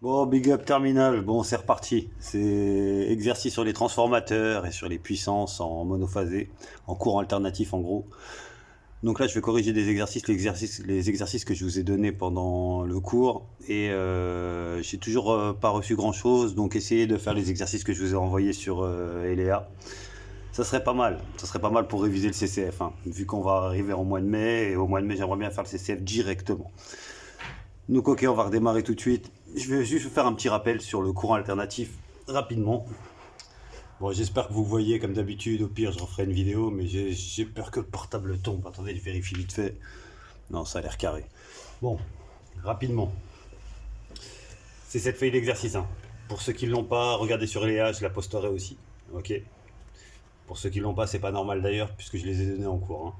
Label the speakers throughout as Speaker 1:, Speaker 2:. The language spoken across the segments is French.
Speaker 1: Bon, Big Up Terminal, bon, c'est reparti. C'est exercice sur les transformateurs et sur les puissances en monophasé, en courant alternatif en gros. Donc là, je vais corriger des exercices, les exercices que je vous ai donnés pendant le cours. Et j'ai toujours pas reçu grand-chose, donc essayez de faire les exercices que je vous ai envoyés sur Eléa. Ça serait pas mal. Ça serait pas mal pour réviser le CCF, hein, vu qu'on va arriver au mois de mai. Et au mois de mai, j'aimerais bien faire le CCF directement. Donc ok, on va redémarrer tout de suite. Je vais juste vous faire un petit rappel sur le courant alternatif rapidement. Bon, j'espère que vous voyez comme d'habitude. Au pire, je referai une vidéo, mais j'ai peur que le portable tombe. Attendez, je vérifie vite fait. Non, ça a l'air carré. Bon, rapidement. C'est cette feuille d'exercice, hein. Pour ceux qui ne l'ont pas, regardez sur Léa, je la posterai aussi. Ok. Pour ceux qui ne l'ont pas, c'est pas normal d'ailleurs, puisque je les ai donnés en cours, hein.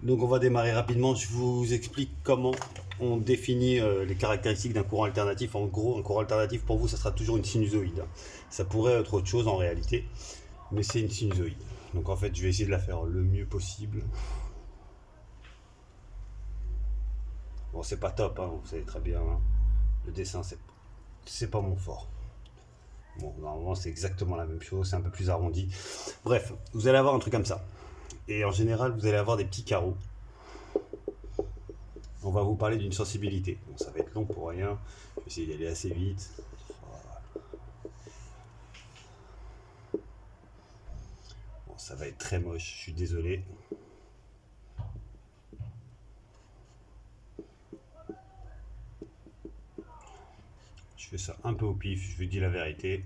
Speaker 1: Donc on va démarrer rapidement. Je vous explique comment on définit les caractéristiques d'un courant alternatif. En gros, un courant alternatif pour vous, ça sera toujours une sinusoïde. Ça pourrait être autre chose en réalité, mais c'est une sinusoïde. Donc en fait, je vais essayer de la faire le mieux possible. Bon, c'est pas top, hein, vous savez très bien, hein. Le dessin, c'est pas mon fort. Bon, normalement, c'est exactement la même chose, c'est un peu plus arrondi. Bref, vous allez avoir un truc comme ça. Et en général, vous allez avoir des petits carreaux. On va vous parler d'une sensibilité. Bon, ça va être long pour rien. Je vais essayer d'aller assez vite. Bon, ça va être très moche, je suis désolé. Je fais ça un peu au pif, je vous dis la vérité.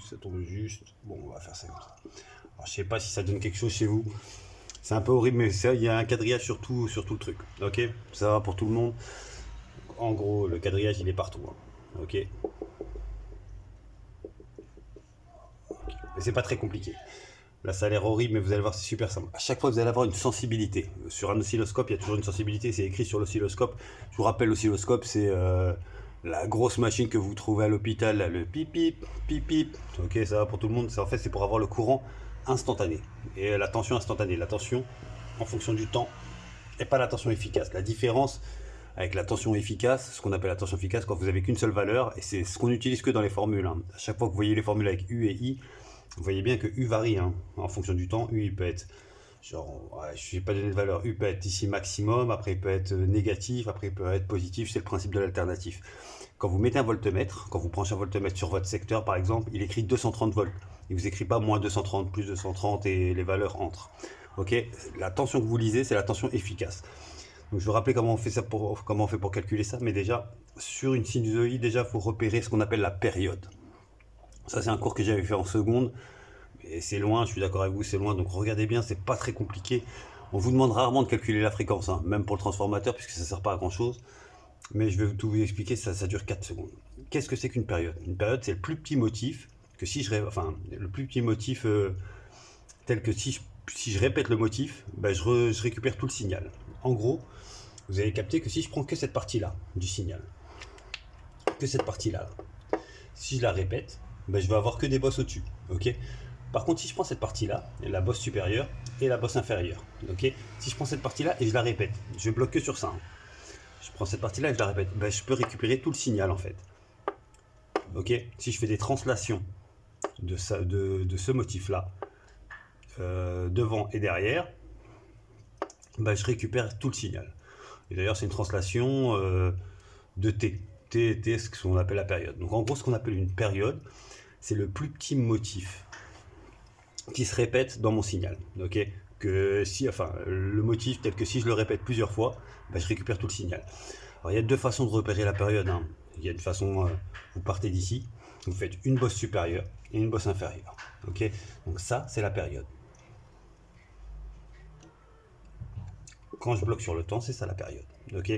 Speaker 1: Ça tombe juste. Bon, on va faire ça comme ça. Alors, je sais pas si ça donne quelque chose chez vous. C'est un peu horrible, mais il y a un quadrillage sur tout le truc. Ok. Ça va pour tout le monde. En gros, le quadrillage, il est partout, hein. Ok. Mais c'est pas très compliqué. Là, ça a l'air horrible, mais vous allez voir, c'est super simple. À chaque fois, vous allez avoir une sensibilité. Sur un oscilloscope, il y a toujours une sensibilité. C'est écrit sur l'oscilloscope. Je vous rappelle, l'oscilloscope, c'est la grosse machine que vous trouvez à l'hôpital, là, le pip pip pip pip. Ok, ça va pour tout le monde. En fait, c'est pour avoir le courant instantané et la tension instantanée. La tension en fonction du temps et pas la tension efficace. La différence avec la tension efficace, ce qu'on appelle la tension efficace, quand vous avez qu'une seule valeur, et c'est ce qu'on utilise que dans les formules, hein. À chaque fois que vous voyez les formules avec U et I, vous voyez bien que U varie, hein, en fonction du temps. U, il peut être, genre, ouais, je n'ai pas donné de valeur. U peut être ici maximum, après il peut être négatif, après il peut être positif. C'est le principe de l'alternatif. Quand vous mettez un voltmètre, quand vous branchez un voltmètre sur votre secteur, par exemple, il écrit 230 volts. Il ne vous écrit pas moins 230, plus 230 et les valeurs entrent. Ok. La tension que vous lisez, c'est la tension efficace. Donc je vais rappeler comment on fait pour calculer ça, mais déjà, sur une sinusoïde, déjà, il faut repérer ce qu'on appelle la période. Ça, c'est un cours que j'avais fait en seconde. Et c'est loin, je suis d'accord avec vous, c'est loin. Donc regardez bien, c'est pas très compliqué. On vous demande rarement de calculer la fréquence, hein, même pour le transformateur, puisque ça ne sert pas à grand chose. Mais je vais tout vous expliquer, ça dure 4 secondes. Qu'est-ce que c'est qu'une période? Une période, c'est le plus petit motif que si je enfin, le plus petit motif tel que si je répète le motif, ben je récupère tout le signal. En gros, vous avez capté que si je prends que cette partie-là du signal, que cette partie-là, si je la répète, ben je vais avoir que des bosses au-dessus. Ok. Par contre, si je prends cette partie-là, la bosse supérieure et la bosse inférieure, ok. Si je prends cette partie-là et je la répète, je bloque que sur ça, hein. Je prends cette partie-là et je la répète, ben, je peux récupérer tout le signal en fait. Ok. Si je fais des translations de ce motif-là, devant et derrière, ben, je récupère tout le signal. Et d'ailleurs, c'est une translation de T. T, c'est ce qu'on appelle la période. Donc en gros, ce qu'on appelle une période, c'est le plus petit motif qui se répète dans mon signal. Ok. Que si, enfin, le motif tel que si je le répète plusieurs fois, bah, je récupère tout le signal. Alors il y a deux façons de repérer la période, hein. Il y a une façon, vous partez d'ici, vous faites une bosse supérieure et une bosse inférieure. Ok. Donc ça, c'est la période. Quand je bloque sur le temps, c'est ça la période. Ok.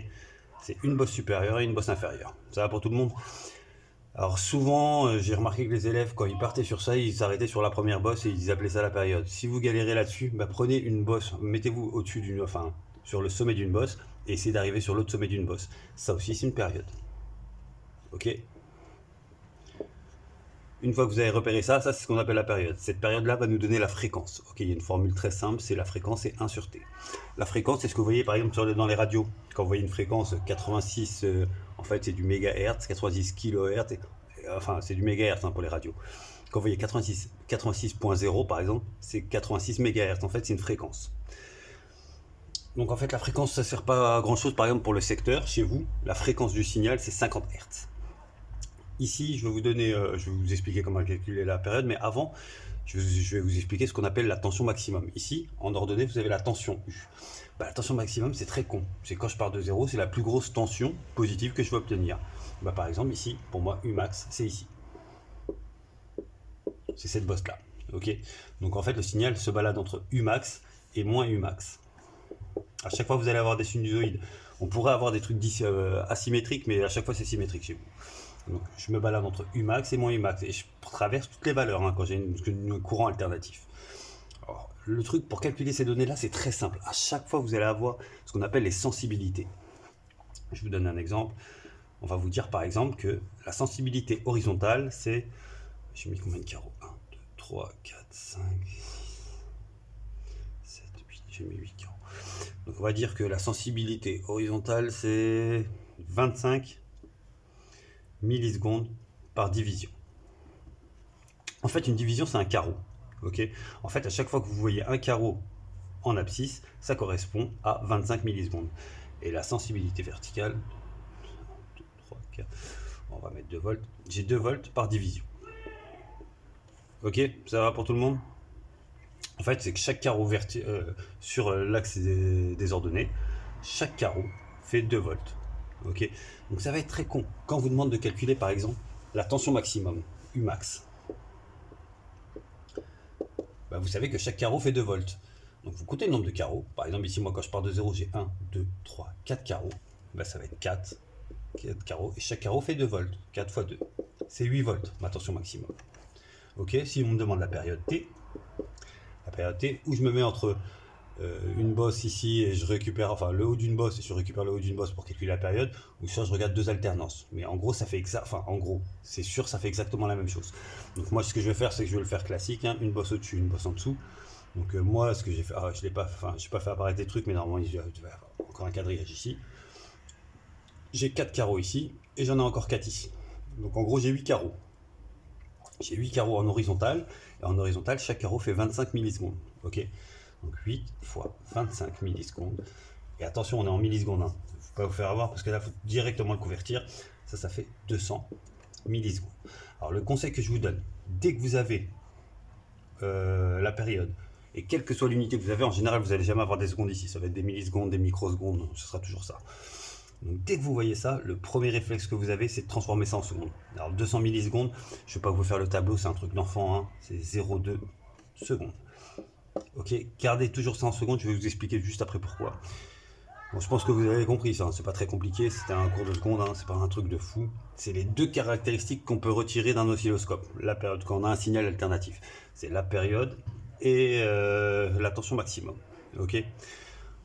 Speaker 1: C'est une bosse supérieure et une bosse inférieure. Ça va pour tout le monde? Alors souvent, j'ai remarqué que les élèves, quand ils partaient sur ça, ils s'arrêtaient sur la première bosse et ils appelaient ça la période. Si vous galérez là-dessus, bah, prenez une bosse, mettez-vous au-dessus d'une, enfin, sur le sommet d'une bosse et essayez d'arriver sur l'autre sommet d'une bosse. Ça aussi, c'est une période. Ok. Une fois que vous avez repéré ça, c'est ce qu'on appelle la période. Cette période-là va nous donner la fréquence. Ok, il y a une formule très simple, c'est la fréquence, c'est 1 sur T. La fréquence, c'est ce que vous voyez par exemple dans les radios. Quand vous voyez une fréquence 86, en fait c'est du mégahertz, 86 kHz, enfin c'est du mégahertz pour les radios. Quand vous voyez 86.0 par exemple, c'est 86 mégahertz, en fait c'est une fréquence. Donc en fait la fréquence ça sert pas à grand chose, par exemple pour le secteur, chez vous, la fréquence du signal c'est 50 Hz. Ici, je vais vous donner, je vais vous expliquer comment calculer la période, mais avant, je vais vous expliquer ce qu'on appelle la tension maximum. Ici, en ordonnée, vous avez la tension U. La tension maximum, c'est très con. C'est quand je pars de 0, c'est la plus grosse tension positive que je vais obtenir. Par exemple, ici, pour moi, U max, c'est ici. C'est cette bosse-là. Ok. Donc en fait, le signal se balade entre U max et moins U max. À chaque fois, vous allez avoir des sinusoïdes. On pourrait avoir des trucs asymétriques, mais à chaque fois, c'est symétrique chez vous. Donc, je me balade entre Umax et moins Umax et je traverse toutes les valeurs quand j'ai un courant alternatif. Alors, le truc pour calculer ces données-là, c'est très simple. À chaque fois, vous allez avoir ce qu'on appelle les sensibilités. Je vous donne un exemple. On va vous dire par exemple que la sensibilité horizontale, c'est... J'ai mis combien de carreaux 1, 2, 3, 4, 5, 6, 7, 8. J'ai mis 8 carreaux. Donc on va dire que la sensibilité horizontale, c'est 25 millisecondes par division. En fait, une division, c'est un carreau. Okay, en fait, à chaque fois que vous voyez un carreau en abscisse, ça correspond à 25 millisecondes. Et la sensibilité verticale, 1, 2, 3, 4, on va mettre 2 volts. J'ai 2 volts par division. Ok, ça va pour tout le monde? En fait, c'est que chaque carreau sur l'axe des ordonnées, chaque carreau fait 2 volts. Ok, donc ça va être très con. Quand on vous demande de calculer par exemple la tension maximum, Umax, vous savez que chaque carreau fait 2 volts. Donc vous comptez le nombre de carreaux. Par exemple ici, moi quand je pars de 0, j'ai 1, 2, 3, 4 carreaux. Ça va être 4 carreaux. Et chaque carreau fait 2 volts. 4 fois 2. C'est 8 volts, ma tension maximum. Ok, si on me demande la période T, où je me mets entre une bosse ici et je récupère le haut d'une bosse et je récupère le haut d'une bosse pour calculer la période, ou soit je regarde 2 alternances. Mais en gros, ça fait c'est sûr, ça fait exactement la même chose. Donc moi, ce que je vais faire, c'est que je vais le faire classique, une bosse au-dessus, une bosse en dessous. Donc moi, ce que j'ai fait, je n'ai pas fait apparaître des trucs, mais normalement, il y a encore un quadrillage ici. J'ai 4 carreaux ici et j'en ai encore 4 ici. Donc en gros, j'ai 8 carreaux. J'ai 8 carreaux en horizontal, et en horizontal, chaque carreau fait 25 millisecondes. Ok. Donc 8 fois 25 millisecondes. Et attention, on est en millisecondes. Il ne faut pas vous faire avoir parce que là, il faut directement le convertir. Ça fait 200 millisecondes. Alors le conseil que je vous donne, dès que vous avez la période, et quelle que soit l'unité que vous avez, en général, vous n'allez jamais avoir des secondes ici. Ça va être des millisecondes, des microsecondes, ce sera toujours ça. Donc dès que vous voyez ça, le premier réflexe que vous avez, c'est de transformer ça en secondes. Alors 200 millisecondes, je ne vais pas vous faire le tableau, c'est un truc d'enfant, c'est 0,2 secondes. Ok, gardez toujours ça en secondes, je vais vous expliquer juste après pourquoi. Bon, je pense que vous avez compris ça, c'est pas très compliqué, c'était un cours de secondes, c'est pas un truc de fou. C'est les 2 caractéristiques qu'on peut retirer d'un oscilloscope, la période, quand on a un signal alternatif. C'est la période et la tension maximum. Ok.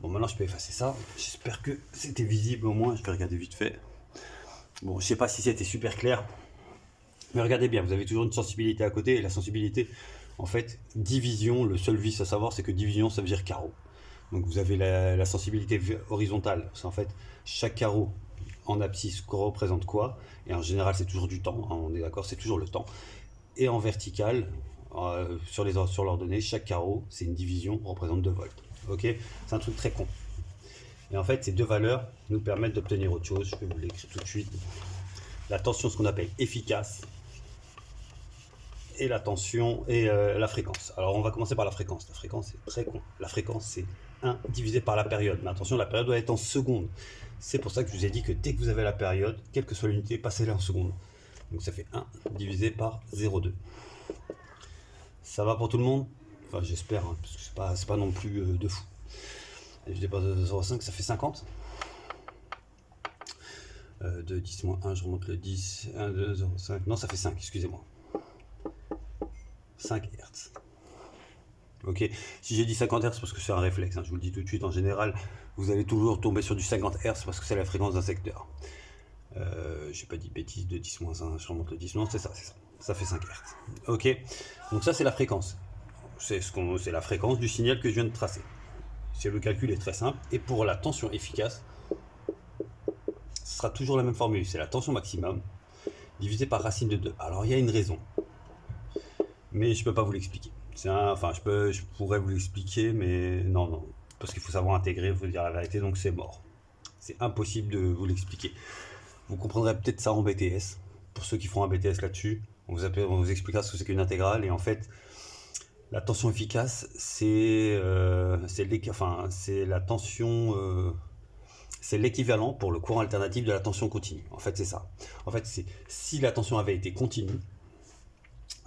Speaker 1: Bon, maintenant je peux effacer ça, j'espère que c'était visible au moins, je vais regarder vite fait. Bon, je sais pas si c'était super clair, mais regardez bien, vous avez toujours une sensibilité à côté, et la sensibilité, en fait, division, le seul vice à savoir, c'est que division, ça veut dire carreau. Donc vous avez la sensibilité horizontale, c'est en fait chaque carreau en abscisse représente quoi, et en général c'est toujours du temps, on est d'accord, c'est toujours le temps. Et en vertical, sur l'ordonnée, chaque carreau, c'est une division, représente 2 volts. Ok, c'est un truc très con. Et en fait, ces 2 valeurs nous permettent d'obtenir autre chose, je vais vous l'écrire tout de suite. La tension, ce qu'on appelle efficace, et la tension et la fréquence. Alors on va commencer par la fréquence. La fréquence c'est très con. La fréquence c'est 1 divisé par la période. Mais attention, la période doit être en secondes. C'est pour ça que je vous ai dit que dès que vous avez la période, quelle que soit l'unité, passez-la en secondes. Donc ça fait 1 divisé par 0,2. Ça va pour tout le monde? Enfin j'espère, parce que c'est pas non plus de fou. Et je dépasse de 0,5, ça fait 50. 2, 10 moins 1, je remonte le 10. 1, 2, 0, 5. Non, ça fait 5, excusez-moi. 5 Hz. Ok, si j'ai dit 50 Hz parce que c'est un réflexe, je vous le dis tout de suite, en général, vous allez toujours tomber sur du 50 Hz parce que c'est la fréquence d'un secteur. J'ai pas dit bêtises, de 10 moins 1, je remonte le 10, non, c'est ça, c'est ça. ça fait 5 Hz. Ok, donc ça c'est la fréquence. C'est la fréquence du signal que je viens de tracer. Le calcul est très simple. Et pour la tension efficace, ce sera toujours la même formule. C'est la tension maximum divisé par racine de 2. Alors il y a une raison, mais je ne peux pas vous l'expliquer. Je pourrais vous l'expliquer, mais non, parce qu'il faut savoir intégrer, il faut dire la vérité, donc c'est mort. C'est impossible de vous l'expliquer. Vous comprendrez peut-être ça en BTS. Pour ceux qui font un BTS là-dessus, on vous expliquera ce que c'est qu'une intégrale. Et en fait, la tension efficace, c'est la tension, c'est l'équivalent pour le courant alternatif de la tension continue. En fait, c'est ça. En fait, si la tension avait été continue,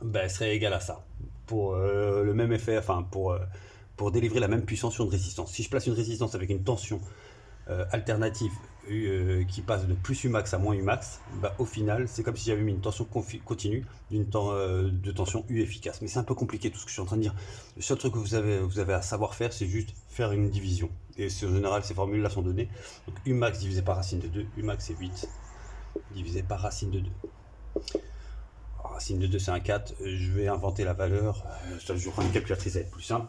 Speaker 1: ben, elle serait égale à ça. Pour le même effet, pour délivrer la même puissance sur une résistance. Si je place une résistance avec une tension alternative qui passe de plus Umax à moins Umax, bah, au final, c'est comme si j'avais mis une tension continue de tension U efficace. Mais c'est un peu compliqué tout ce que je suis en train de dire. Le seul truc que vous avez à savoir faire, c'est juste faire une division. Et en général, ces formules-là sont données. Donc Umax divisé par racine de 2, Umax c'est 8, divisé par racine de 2. Alors, racine de 2 c'est un 4, je vais inventer la valeur. Je vais prendre une calculatrice, ça va être plus simple.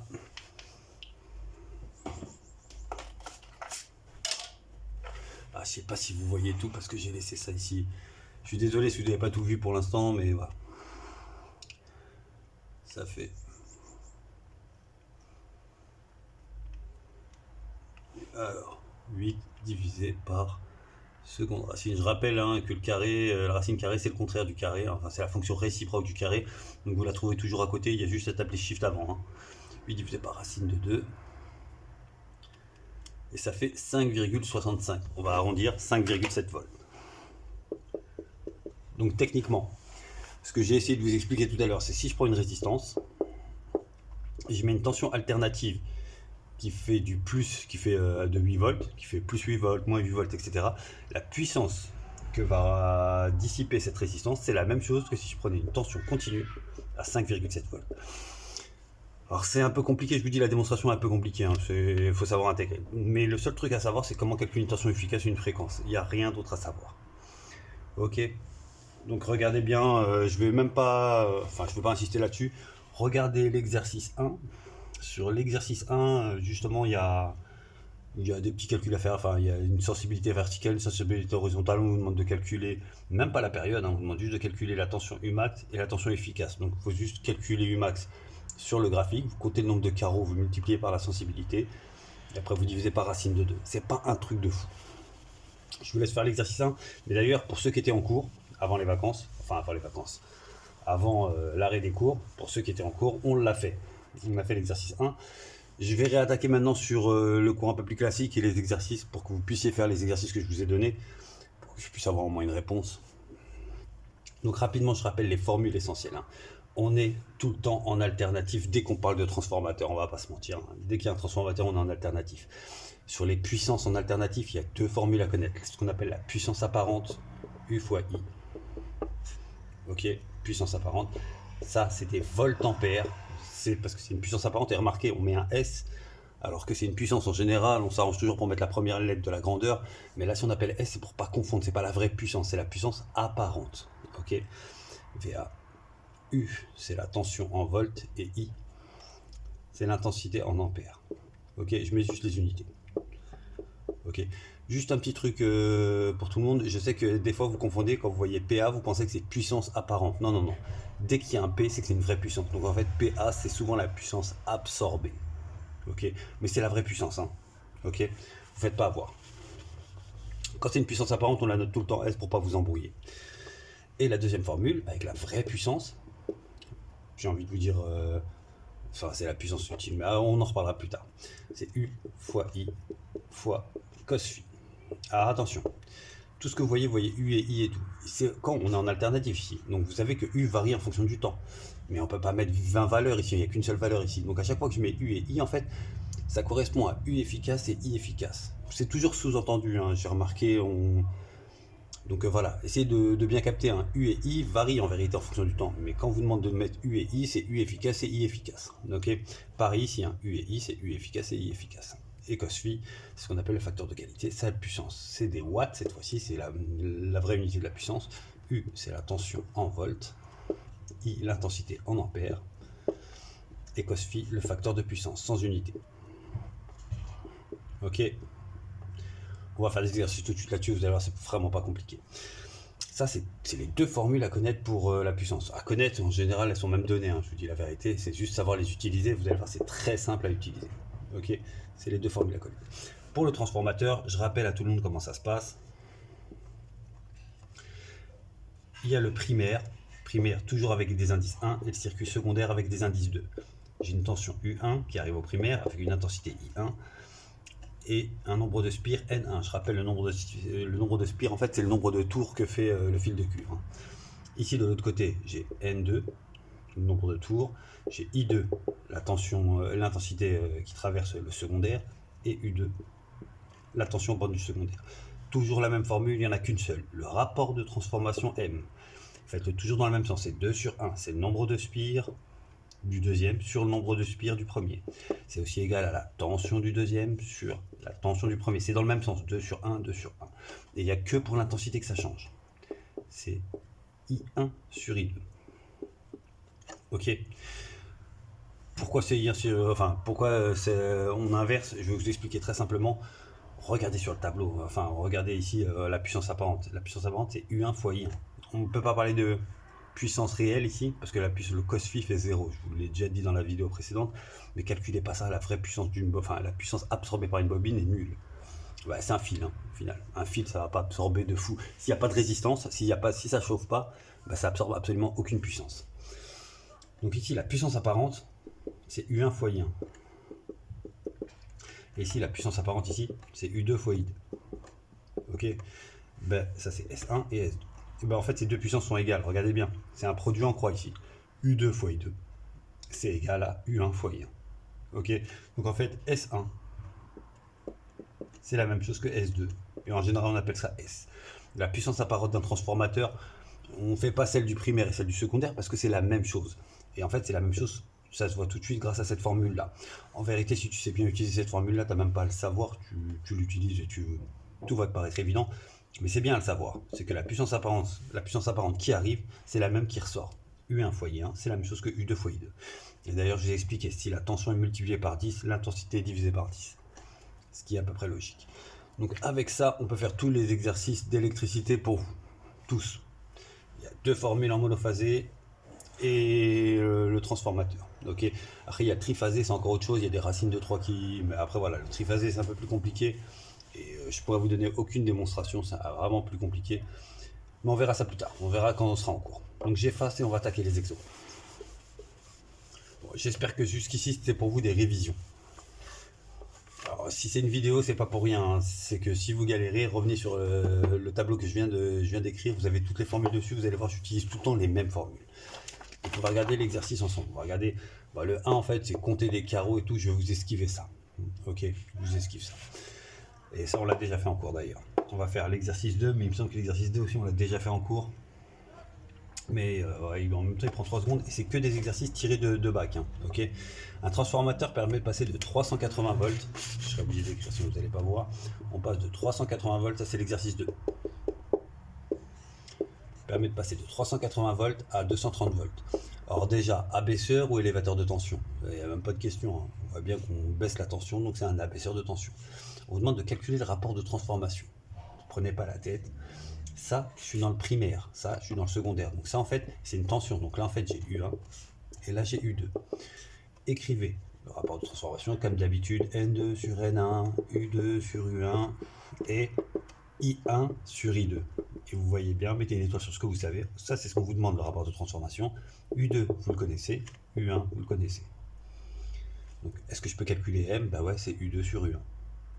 Speaker 1: Je sais pas si vous voyez tout parce que j'ai laissé ça ici. Je suis désolé si vous n'avez pas tout vu pour l'instant, mais voilà. Ça fait... Alors, 8 divisé par seconde racine. Je rappelle que le carré, la racine carrée, c'est le contraire du carré. Enfin, c'est la fonction réciproque du carré. Donc vous la trouvez toujours à côté, il y a juste à taper shift avant. 8 divisé par racine de 2. Et ça fait 5,65. On va arrondir 5,7 volts. Donc techniquement, ce que j'ai essayé de vous expliquer tout à l'heure, c'est si je prends une résistance, je mets une tension alternative qui fait de 8 volts, qui fait plus 8 volts, moins 8 volts, etc. La puissance que va dissiper cette résistance, c'est la même chose que si je prenais une tension continue à 5,7 volts. Alors c'est un peu compliqué, je vous dis, la démonstration est un peu compliquée, il faut savoir intégrer. Mais le seul truc à savoir, c'est comment calculer une tension efficace et une fréquence. Il n'y a rien d'autre à savoir. Ok, donc regardez bien, je vais pas insister là-dessus. Regardez l'exercice 1. Sur l'exercice 1, justement, il y a des petits calculs à faire. Enfin, il y a une sensibilité verticale, une sensibilité horizontale. On vous demande de calculer, même pas la période, on vous demande juste de calculer la tension Umax et la tension efficace. Donc il faut juste calculer Umax sur le graphique, vous comptez le nombre de carreaux, vous multipliez par la sensibilité, et après vous divisez par racine de 2. C'est pas un truc de fou. Je vous laisse faire l'exercice 1, mais d'ailleurs, pour ceux qui étaient en cours, avant l'arrêt des cours, pour ceux qui étaient en cours, on l'a fait. On a fait l'exercice 1. Je vais réattaquer maintenant sur le cours un peu plus classique et les exercices, pour que vous puissiez faire les exercices que je vous ai donnés, pour que je puisse avoir au moins une réponse. Donc rapidement, je rappelle les formules essentielles. On est tout le temps en alternatif dès qu'on parle de transformateur, on va pas se mentir. Dès qu'il y a un transformateur, on est en alternatif. Sur les puissances en alternatif, il y a deux formules à connaître. Ce qu'on appelle la puissance apparente, U fois I. Ok, puissance apparente. Ça, c'est des voltampères. C'est parce que c'est une puissance apparente. Et remarquez, on met un S, alors que c'est une puissance en général. On s'arrange toujours pour mettre la première lettre de la grandeur. Mais là, si on appelle S, c'est pour pas confondre. C'est pas la vraie puissance, c'est la puissance apparente. Ok, VA. U, c'est la tension en volts, et I, c'est l'intensité en ampères. Ok, je mets juste les unités. Ok, juste un petit truc pour tout le monde. Je sais que des fois vous confondez, quand vous voyez PA, vous pensez que c'est puissance apparente. Non, non, non. Dès qu'il y a un P, c'est que c'est une vraie puissance. Donc en fait, PA, c'est souvent la puissance absorbée. Ok, mais c'est la vraie puissance. Ok, vous faites pas avoir. Quand c'est une puissance apparente, on la note tout le temps S pour pas vous embrouiller. Et la deuxième formule, avec la vraie puissance, j'ai envie de vous dire, c'est la puissance utile, mais on en reparlera plus tard. C'est U fois I fois cos phi. Alors attention, tout ce que vous voyez U et I et tout. C'est quand on est en alternative ici. Donc vous savez que U varie en fonction du temps. Mais on ne peut pas mettre 20 valeurs ici, il n'y a qu'une seule valeur ici. Donc à chaque fois que je mets U et I, en fait, ça correspond à U efficace et I efficace. C'est toujours sous-entendu, j'ai remarqué, Donc voilà, essayez de bien capter. U et I varient en vérité en fonction du temps. Mais quand on vous demande de mettre U et I, c'est U efficace et I efficace. Ok, pareil ici, U et I, c'est U efficace et I efficace. Et cos phi, c'est ce qu'on appelle le facteur de qualité, sa puissance. C'est des watts cette fois-ci, c'est la vraie unité de la puissance. U, c'est la tension en volts. I l'intensité en ampères, et cos phi le facteur de puissance sans unité. Ok, on va faire des exercices tout de suite là-dessus, vous allez voir, c'est vraiment pas compliqué. Ça, c'est les deux formules à connaître pour la puissance. À connaître, en général, elles sont même données, hein, je vous dis la vérité, c'est juste savoir les utiliser, vous allez voir, c'est très simple à utiliser. Ok, c'est les deux formules à connaître. Pour le transformateur, je rappelle à tout le monde comment ça se passe. Il y a le primaire toujours avec des indices 1 et le circuit secondaire avec des indices 2. J'ai une tension U1 qui arrive au primaire avec une intensité I1 et un nombre de spires N1. Je rappelle le nombre de spires, en fait c'est le nombre de tours que fait le fil de cuivre. Ici de l'autre côté j'ai N2, le nombre de tours, j'ai I2, la tension, l'intensité qui traverse le secondaire, et U2, la tension au bord du secondaire. Toujours la même formule, il n'y en a qu'une seule. Le rapport de transformation M. Faites-le toujours dans le même sens, c'est 2 sur 1, c'est le nombre de spires du deuxième sur le nombre de spires du premier. C'est aussi égal à la tension du deuxième sur la tension du premier. C'est dans le même sens, 2 sur 1, 2 sur 1. Et il n'y a que pour l'intensité que ça change. C'est I1 sur I2. Ok. Pourquoi c'est I1 sur... Enfin, pourquoi on inverse? Je vais vous expliquer très simplement. Regardez sur le tableau, enfin regardez ici la puissance apparente. La puissance apparente c'est U1 fois I1. On ne peut pas parler de puissance réelle ici, parce que le cos phi fait 0, je vous l'ai déjà dit dans la vidéo précédente, mais calculez pas ça, la vraie puissance d'une bobine, enfin la puissance absorbée par une bobine est nulle. Ouais, c'est un fil, hein, au final. Un fil, ça va pas absorber de fou. S'il n'y a pas de résistance, si ça chauffe pas, bah, ça absorbe absolument aucune puissance. Donc ici, la puissance apparente, c'est U1 fois I1. Et ici, la puissance apparente ici, c'est U2 fois I2. Ok, ben, ça c'est S1 et S2. Et ben, en fait, ces deux puissances sont égales. Regardez bien, c'est un produit en croix ici. U2 fois I2, c'est égal à U1 fois I1. Ok, donc en fait, S1, c'est la même chose que S2. Et en général, on appelle ça S. La puissance apparente d'un transformateur, on ne fait pas celle du primaire et celle du secondaire parce que c'est la même chose. Et en fait, c'est la même chose. Ça se voit tout de suite grâce à cette formule-là. En vérité, si tu sais bien utiliser cette formule-là, tu n'as même pas à le savoir, tu l'utilises et tout va te paraître évident. Mais c'est bien à le savoir. C'est que la puissance apparente qui arrive, c'est la même qui ressort. U1 fois I1, c'est la même chose que U2 fois I2. Et d'ailleurs, je vous ai expliqué, si la tension est multipliée par 10, l'intensité est divisée par 10. Ce qui est à peu près logique. Donc avec ça, on peut faire tous les exercices d'électricité pour vous. Tous. Il y a deux formules en monophasé et le transformateur. Ok. Après il y a triphasé, c'est encore autre chose, il y a des racines de 3 qui... Mais après voilà, le triphasé c'est un peu plus compliqué. Et je pourrais vous donner aucune démonstration, c'est vraiment plus compliqué. Mais on verra ça plus tard, on verra quand on sera en cours. Donc j'efface et on va attaquer les exos. Bon, j'espère que jusqu'ici c'était pour vous des révisions. Alors, si c'est une vidéo, c'est pas pour rien, hein. C'est que si vous galérez, revenez sur le tableau que je viens d'écrire, vous avez toutes les formules dessus, vous allez voir, j'utilise tout le temps les mêmes formules. Donc on va regarder l'exercice ensemble. On va regarder le 1 en fait, c'est compter des carreaux et tout, je vais vous esquiver ça. Ok, je vous esquive ça. Et ça on l'a déjà fait en cours d'ailleurs. On va faire l'exercice 2, mais il me semble que l'exercice 2 aussi on l'a déjà fait en cours. Mais en même temps il prend 3 secondes et c'est que des exercices tirés de bac. Hein, ok. Un transformateur permet de passer de 380 volts, je serais obligé d'écrire si vous n'allez pas voir, on passe de 380 volts, ça c'est l'exercice 2. Permet de passer de 380 volts à 230 volts. Alors déjà, abaisseur ou élévateur de tension? Il n'y a même pas de question, hein. On voit bien qu'on baisse la tension, donc c'est un abaisseur de tension. On vous demande de calculer le rapport de transformation. Ne prenez pas la tête. Ça, je suis dans le primaire, ça, je suis dans le secondaire. Donc ça, en fait, c'est une tension. Donc là, en fait, j'ai U1 et là, j'ai U2. Écrivez le rapport de transformation comme d'habitude, N2 sur N1, U2 sur U1 et I1 sur I2. Et vous voyez bien, mettez une étoile sur ce que vous savez. Ça, c'est ce qu'on vous demande, le rapport de transformation. U2, vous le connaissez. U1, vous le connaissez. Donc, est-ce que je peux calculer M? Bah ouais, c'est U2 sur U1.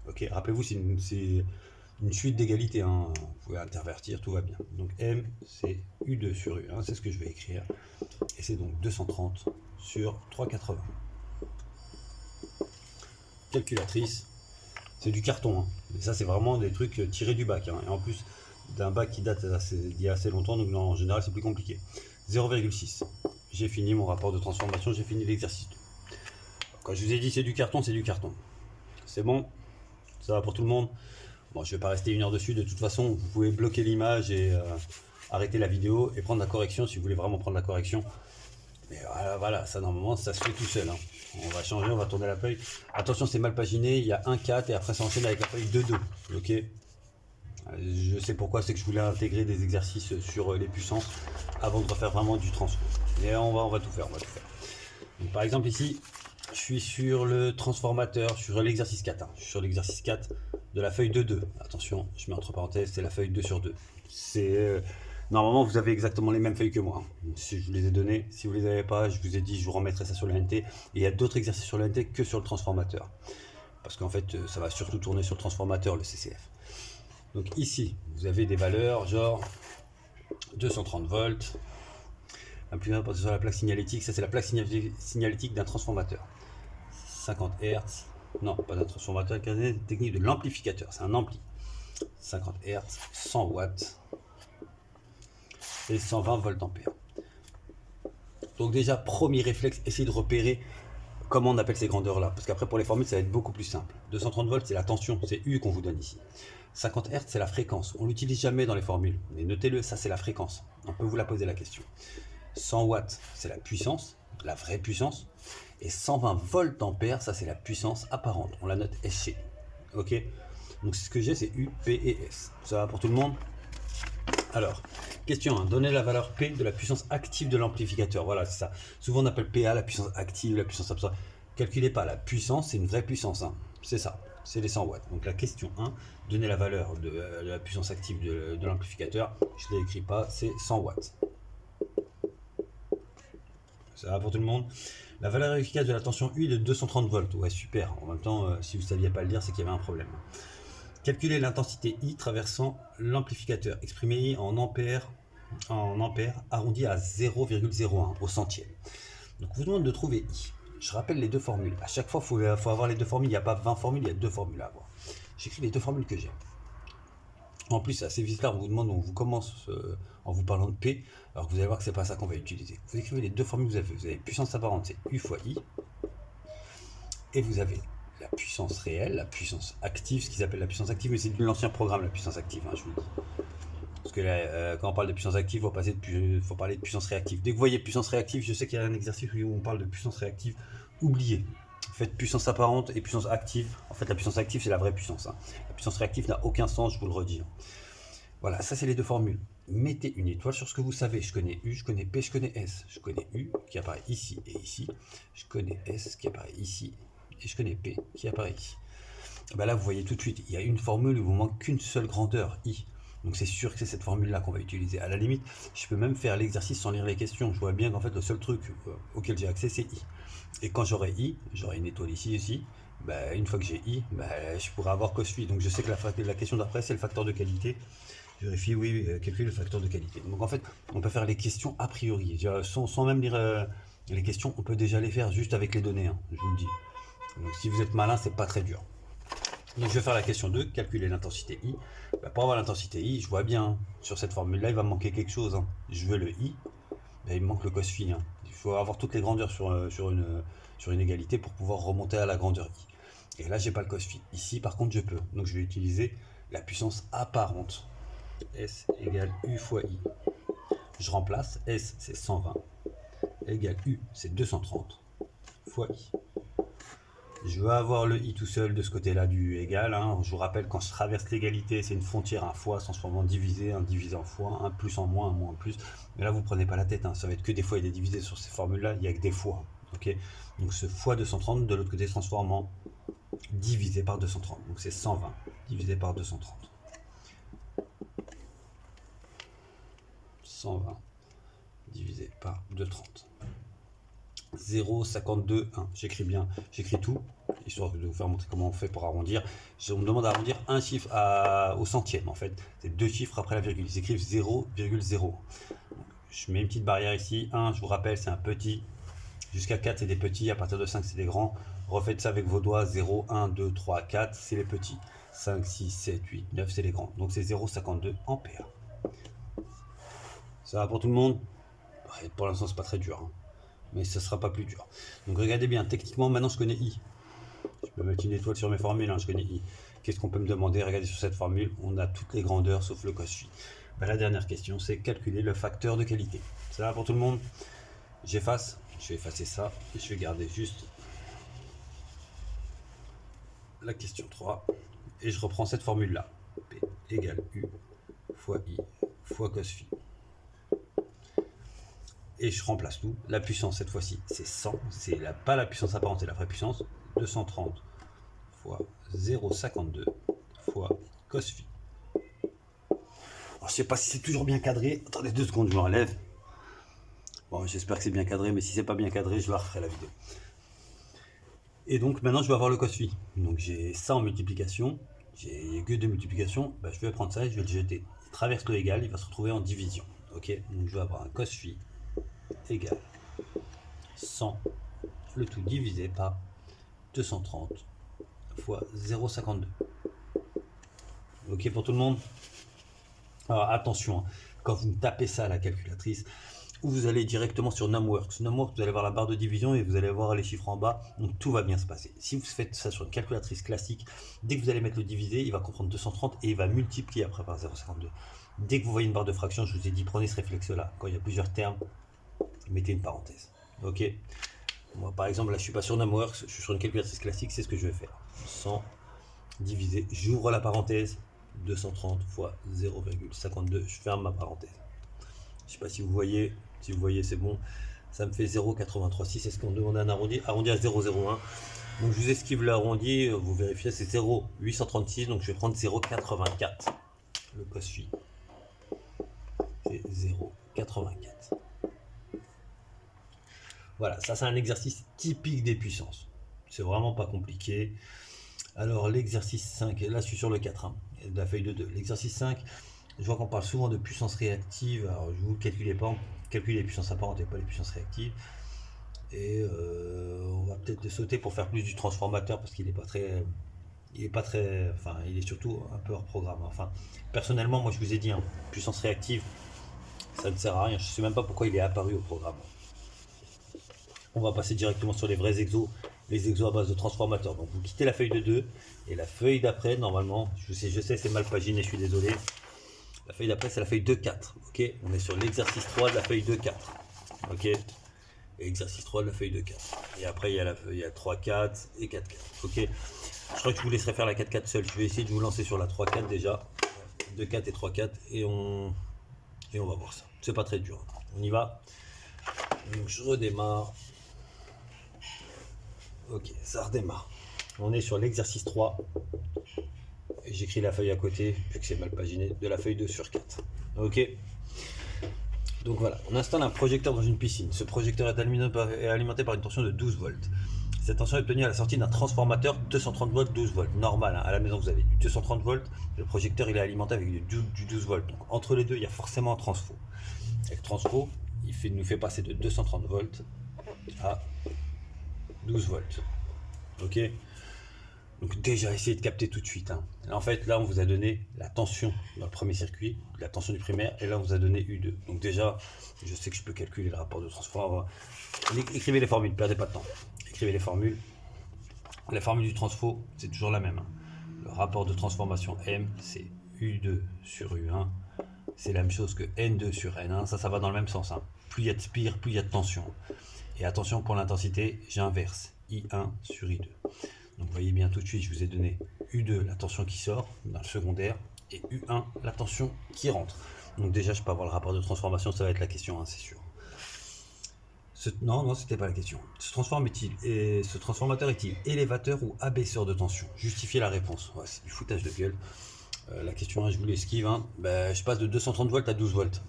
Speaker 1: Ok, rappelez-vous, c'est une suite d'égalité. Hein. Vous pouvez intervertir, tout va bien. Donc M, c'est U2 sur U1, c'est ce que je vais écrire. Et c'est donc 230 sur 380. Calculatrice, c'est du carton. Hein. Et ça, c'est vraiment des trucs tirés du bac. Hein. Et en plus, d'un bac qui date d'il y a assez longtemps, donc en général, c'est plus compliqué. 0,6. J'ai fini mon rapport de transformation, j'ai fini l'exercice 2. Quand je vous ai dit c'est du carton, c'est du carton. C'est bon? Ça va pour tout le monde? Bon, je vais pas rester 1 heure dessus, de toute façon, vous pouvez bloquer l'image et arrêter la vidéo et prendre la correction si vous voulez vraiment prendre la correction. Mais voilà, ça normalement ça se fait tout seul. Hein. On va changer, on va tourner la feuille. Attention, c'est mal paginé, il y a 1,4 et après ça enchaîne avec la feuille 2,2. Ok. Je sais pourquoi, c'est que je voulais intégrer des exercices sur les puissances avant de refaire vraiment du transfo. Et on va tout faire, Donc, par exemple ici, je suis sur le transformateur, sur l'exercice 4. Hein. Je suis sur l'exercice 4 de la feuille 2,2. Attention, je mets entre parenthèses, c'est la feuille 2 sur 2. C'est normalement, vous avez exactement les mêmes feuilles que moi. Hein. Si je vous les ai données, si vous les avez pas, je vous ai dit, je vous remettrai ça sur le NT. Et il y a d'autres exercices sur le NT que sur le transformateur. Parce qu'en fait, ça va surtout tourner sur le transformateur, le CCF. Donc ici, vous avez des valeurs genre 230 volts. La plus importante sur la plaque signalétique, ça c'est la plaque signalétique d'un transformateur. 50 Hz, non pas d'un transformateur, technique de l'amplificateur, c'est un ampli. 50 Hz, 100 watts et 120 volts ampères. Donc déjà, premier réflexe, essayez de repérer comment on appelle ces grandeurs là, parce qu'après pour les formules ça va être beaucoup plus simple. 230 volts c'est la tension, c'est U qu'on vous donne ici. 50 Hz c'est la fréquence, on l'utilise jamais dans les formules, mais notez-le, ça c'est la fréquence, on peut vous la poser la question. 100 watts c'est la puissance, la vraie puissance, et 120 volts ampères, ça c'est la puissance apparente, on la note SC. Ok, donc ce que j'ai c'est U, P et S, ça va pour tout le monde? Alors, question 1, donnez la valeur P de la puissance active de l'amplificateur. Voilà, c'est ça. Souvent on appelle PA la puissance active, la puissance absorbée. Calculez pas, la puissance, c'est une vraie puissance. Hein. C'est ça, c'est les 100 watts. Donc la question 1, donnez la valeur de la puissance active de l'amplificateur. Je ne l'écris pas, c'est 100 watts. Ça va pour tout le monde? La valeur efficace de la tension U est de 230 volts. Ouais, super. En même temps, si vous ne saviez pas le dire, c'est qu'il y avait un problème. Calculer l'intensité I traversant l'amplificateur, exprimé I en ampères arrondi à 0,01 au centième. Donc, on vous demande de trouver I. Je rappelle les deux formules. À chaque fois, il faut avoir les deux formules. Il n'y a pas 20 formules, il y a deux formules à avoir. J'écris les deux formules que j'ai. En plus, à ces visites-là, on vous demande, on vous commence en vous parlant de P, alors que vous allez voir que c'est pas ça qu'on va utiliser. Vous écrivez les deux formules que vous avez. Vous avez puissance apparente, c'est U fois I, et vous avez la puissance réelle, la puissance active, ce qu'ils appellent la puissance active, mais c'est de l'ancien programme, la puissance active, hein, je vous le dis. Parce que là, quand on parle de puissance active, il faut parler de puissance réactive. Dès que vous voyez puissance réactive, je sais qu'il y a un exercice où on parle de puissance réactive, oubliez. Faites puissance apparente et puissance active. En fait, la puissance active, c'est la vraie puissance. Hein. La puissance réactive n'a aucun sens, je vous le redis. Voilà, ça c'est les deux formules. Mettez une étoile sur ce que vous savez. Je connais U, je connais P, je connais S. Je connais U qui apparaît ici et ici. Je connais S qui apparaît ici. Et je connais P qui apparaît ici. Ben là, vous voyez tout de suite, il y a une formule où il vous manque qu'une seule grandeur, I. Donc c'est sûr que c'est cette formule-là qu'on va utiliser. À la limite, je peux même faire l'exercice sans lire les questions. Je vois bien qu'en fait, le seul truc auquel j'ai accès, c'est I. Et quand j'aurai I, j'aurai une étoile ici aussi. Ben, une fois que j'ai I, ben, je pourrai avoir cos phi. Donc je sais que la question d'après, c'est le facteur de qualité. Je vérifie, oui, calculer le facteur de qualité. Donc en fait, on peut faire les questions a priori. Sans même lire les questions, on peut déjà les faire juste avec les données, hein, je vous le dis. Donc si vous êtes malin, c'est pas très dur. Donc je vais faire la question 2, calculer l'intensité I. Ben, pour avoir l'intensité I, je vois bien, hein, sur cette formule-là, il va me manquer quelque chose. Hein. Je veux le I, ben, il me manque le cos phi. Hein. Il faut avoir toutes les grandeurs sur une égalité pour pouvoir remonter à la grandeur I. Et là, j'ai pas le cos phi. Ici, par contre, je peux. Donc je vais utiliser la puissance apparente. S égale U fois I. Je remplace, S c'est 120, égale U c'est 230, fois I. Je veux avoir le I tout seul de ce côté-là du égal. Hein. Je vous rappelle, quand je traverse l'égalité, c'est une frontière, un fois, transformant divisé, un divisé en fois, un plus en moins, un moins en plus. Mais là, vous ne prenez pas la tête, hein. Ça va être que des fois et des divisés sur ces formules-là, il n'y a que des fois. Okay, donc ce fois 230, de l'autre côté, se transforme en divisé par 230. Donc c'est 120 divisé par 230. 120 divisé par 230. 0,52, 1. J'écris bien, j'écris tout, histoire de vous faire montrer comment on fait pour arrondir. On me demande d'arrondir un chiffre au centième, en fait. C'est deux chiffres après la virgule. Ils écrivent 0,0. Je mets une petite barrière ici. 1, je vous rappelle, c'est un petit. Jusqu'à 4, c'est des petits. À partir de 5, c'est des grands. Refaites ça avec vos doigts. 0, 1, 2, 3, 4, c'est les petits. 5, 6, 7, 8, 9, c'est les grands. Donc c'est 0,52 ampères. Ça va pour tout le monde? Pour l'instant, c'est pas très dur. Hein. Mais ça sera pas plus dur. Donc regardez bien, techniquement maintenant je connais I. Je peux mettre une étoile sur mes formules, hein, je connais I. Qu'est-ce qu'on peut me demander? Regardez sur cette formule, on a toutes les grandeurs sauf le cos phi. Ben, la dernière question, c'est calculer le facteur de qualité. Ça va pour tout le monde? J'efface, je vais effacer ça et je vais garder juste la question 3 et je reprends cette formule là. P égale U fois I fois cos phi. Et je remplace tout. La puissance cette fois-ci c'est 100, c'est pas la puissance apparente, c'est la vraie puissance. 230 fois 0,52 fois cos phi. Alors, je sais pas si c'est toujours bien cadré. Attendez 2 secondes, je me relève. Bon, j'espère que c'est bien cadré, mais si c'est pas bien cadré, je la referai la vidéo. Et donc maintenant je vais avoir le cos phi. Donc j'ai ça en multiplication, j'ai que de multiplication, bah, je vais prendre ça et je vais le jeter. Il traverse le égal, il va se retrouver en division. Ok, donc je vais avoir un cos phi égale 100, le tout divisé par 230 fois 0,52. Ok pour tout le monde? Alors attention, quand vous tapez ça à la calculatrice, ou vous allez directement sur Numworks. Numworks, vous allez voir la barre de division et vous allez voir les chiffres en bas, donc tout va bien se passer. Si vous faites ça sur une calculatrice classique, dès que vous allez mettre le divisé, il va comprendre 230 et il va multiplier après par 0,52. Dès que vous voyez une barre de fraction, je vous ai dit, prenez ce réflexe-là. Quand il y a plusieurs termes, mettez une parenthèse. Ok. Moi, par exemple, là, je suis pas sur Numworks, je suis sur une calculatrice classique, c'est ce que je vais faire. 100 divisé, j'ouvre la parenthèse, 230 fois 0,52, je ferme ma parenthèse. Je sais pas si vous voyez. Si vous voyez, c'est bon. Ça me fait 0,836. C'est ce qu'on demande à un arrondi. Arrondi à 0,01. Donc je vous esquive l'arrondi. Vous vérifiez, c'est 0,836. Donc je vais prendre 0,84. Le cos phi. C'est 0,84. Voilà, ça c'est un exercice typique des puissances. C'est vraiment pas compliqué. Alors l'exercice 5, là je suis sur le 4, hein, de la feuille de 2. L'exercice 5, je vois qu'on parle souvent de puissance réactive. Alors je vous le calculez pas. Calculer les puissances apparentes et pas les puissances réactives. Et on va peut-être le sauter pour faire plus du transformateur parce qu'il est pas très, enfin il est surtout un peu hors programme. Enfin personnellement moi je vous ai dit, hein, puissance réactive ça ne sert à rien. Je sais même pas pourquoi il est apparu au programme. On va passer directement sur les vrais exos, les exos à base de transformateurs. Donc vous quittez la feuille de 2 et la feuille d'après normalement, je sais c'est mal paginé, je suis désolé. La feuille d'après, c'est la feuille 2.4. Ok, on est sur l'exercice 3 de la feuille 2.4. Ok, et exercice 3 de la feuille 2.4. Et après, il y a 3.4 et 4.4. Ok, je crois que je vous laisserai faire la 4.4 seul. Je vais essayer de vous lancer sur la 3.4 déjà. 2.4 et 3.4. Et on va voir ça. C'est pas très dur. On y va. Donc, je redémarre. Ok, ça redémarre. On est sur l'exercice 3. Et j'écris la feuille à côté, vu que c'est mal paginé, de la feuille 2 sur 4. Ok. Donc voilà, on installe un projecteur dans une piscine. Ce projecteur est alimenté par une tension de 12 volts. Cette tension est obtenue à la sortie d'un transformateur 230 volts, 12 volts. Normal, hein. À la maison vous avez du 230 volts, le projecteur il est alimenté avec du 12 volts. Donc entre les deux, il y a forcément un transfo. Et le transfo, nous fait passer de 230 volts à 12 volts. Ok. Donc déjà, essayez de capter tout de suite. Hein. En fait, là, on vous a donné la tension dans le premier circuit, la tension du primaire, et là, on vous a donné U2. Donc déjà, je sais que je peux calculer le rapport de transfo. Écrivez les formules, ne perdez pas de temps. Écrivez les formules. La formule du transfo, c'est toujours la même. Hein. Le rapport de transformation M, c'est U2 sur U1. C'est la même chose que N2 sur N1. Ça va dans le même sens. Hein. Plus il y a de spire, plus il y a de tension. Et attention, pour l'intensité, j'inverse. I1 sur I2. Donc vous voyez bien tout de suite, je vous ai donné U2, la tension qui sort dans le secondaire, et U1, la tension qui rentre. Donc déjà, je peux avoir le rapport de transformation, ça va être la question, hein, c'est sûr. Non, c'était pas la question. Ce transformateur est-il élévateur ou abaisseur de tension? Justifiez la réponse. Ouais, c'est du foutage de gueule. La question 1, je vous l'esquive. Hein. Je passe de 230 volts à 12 volts.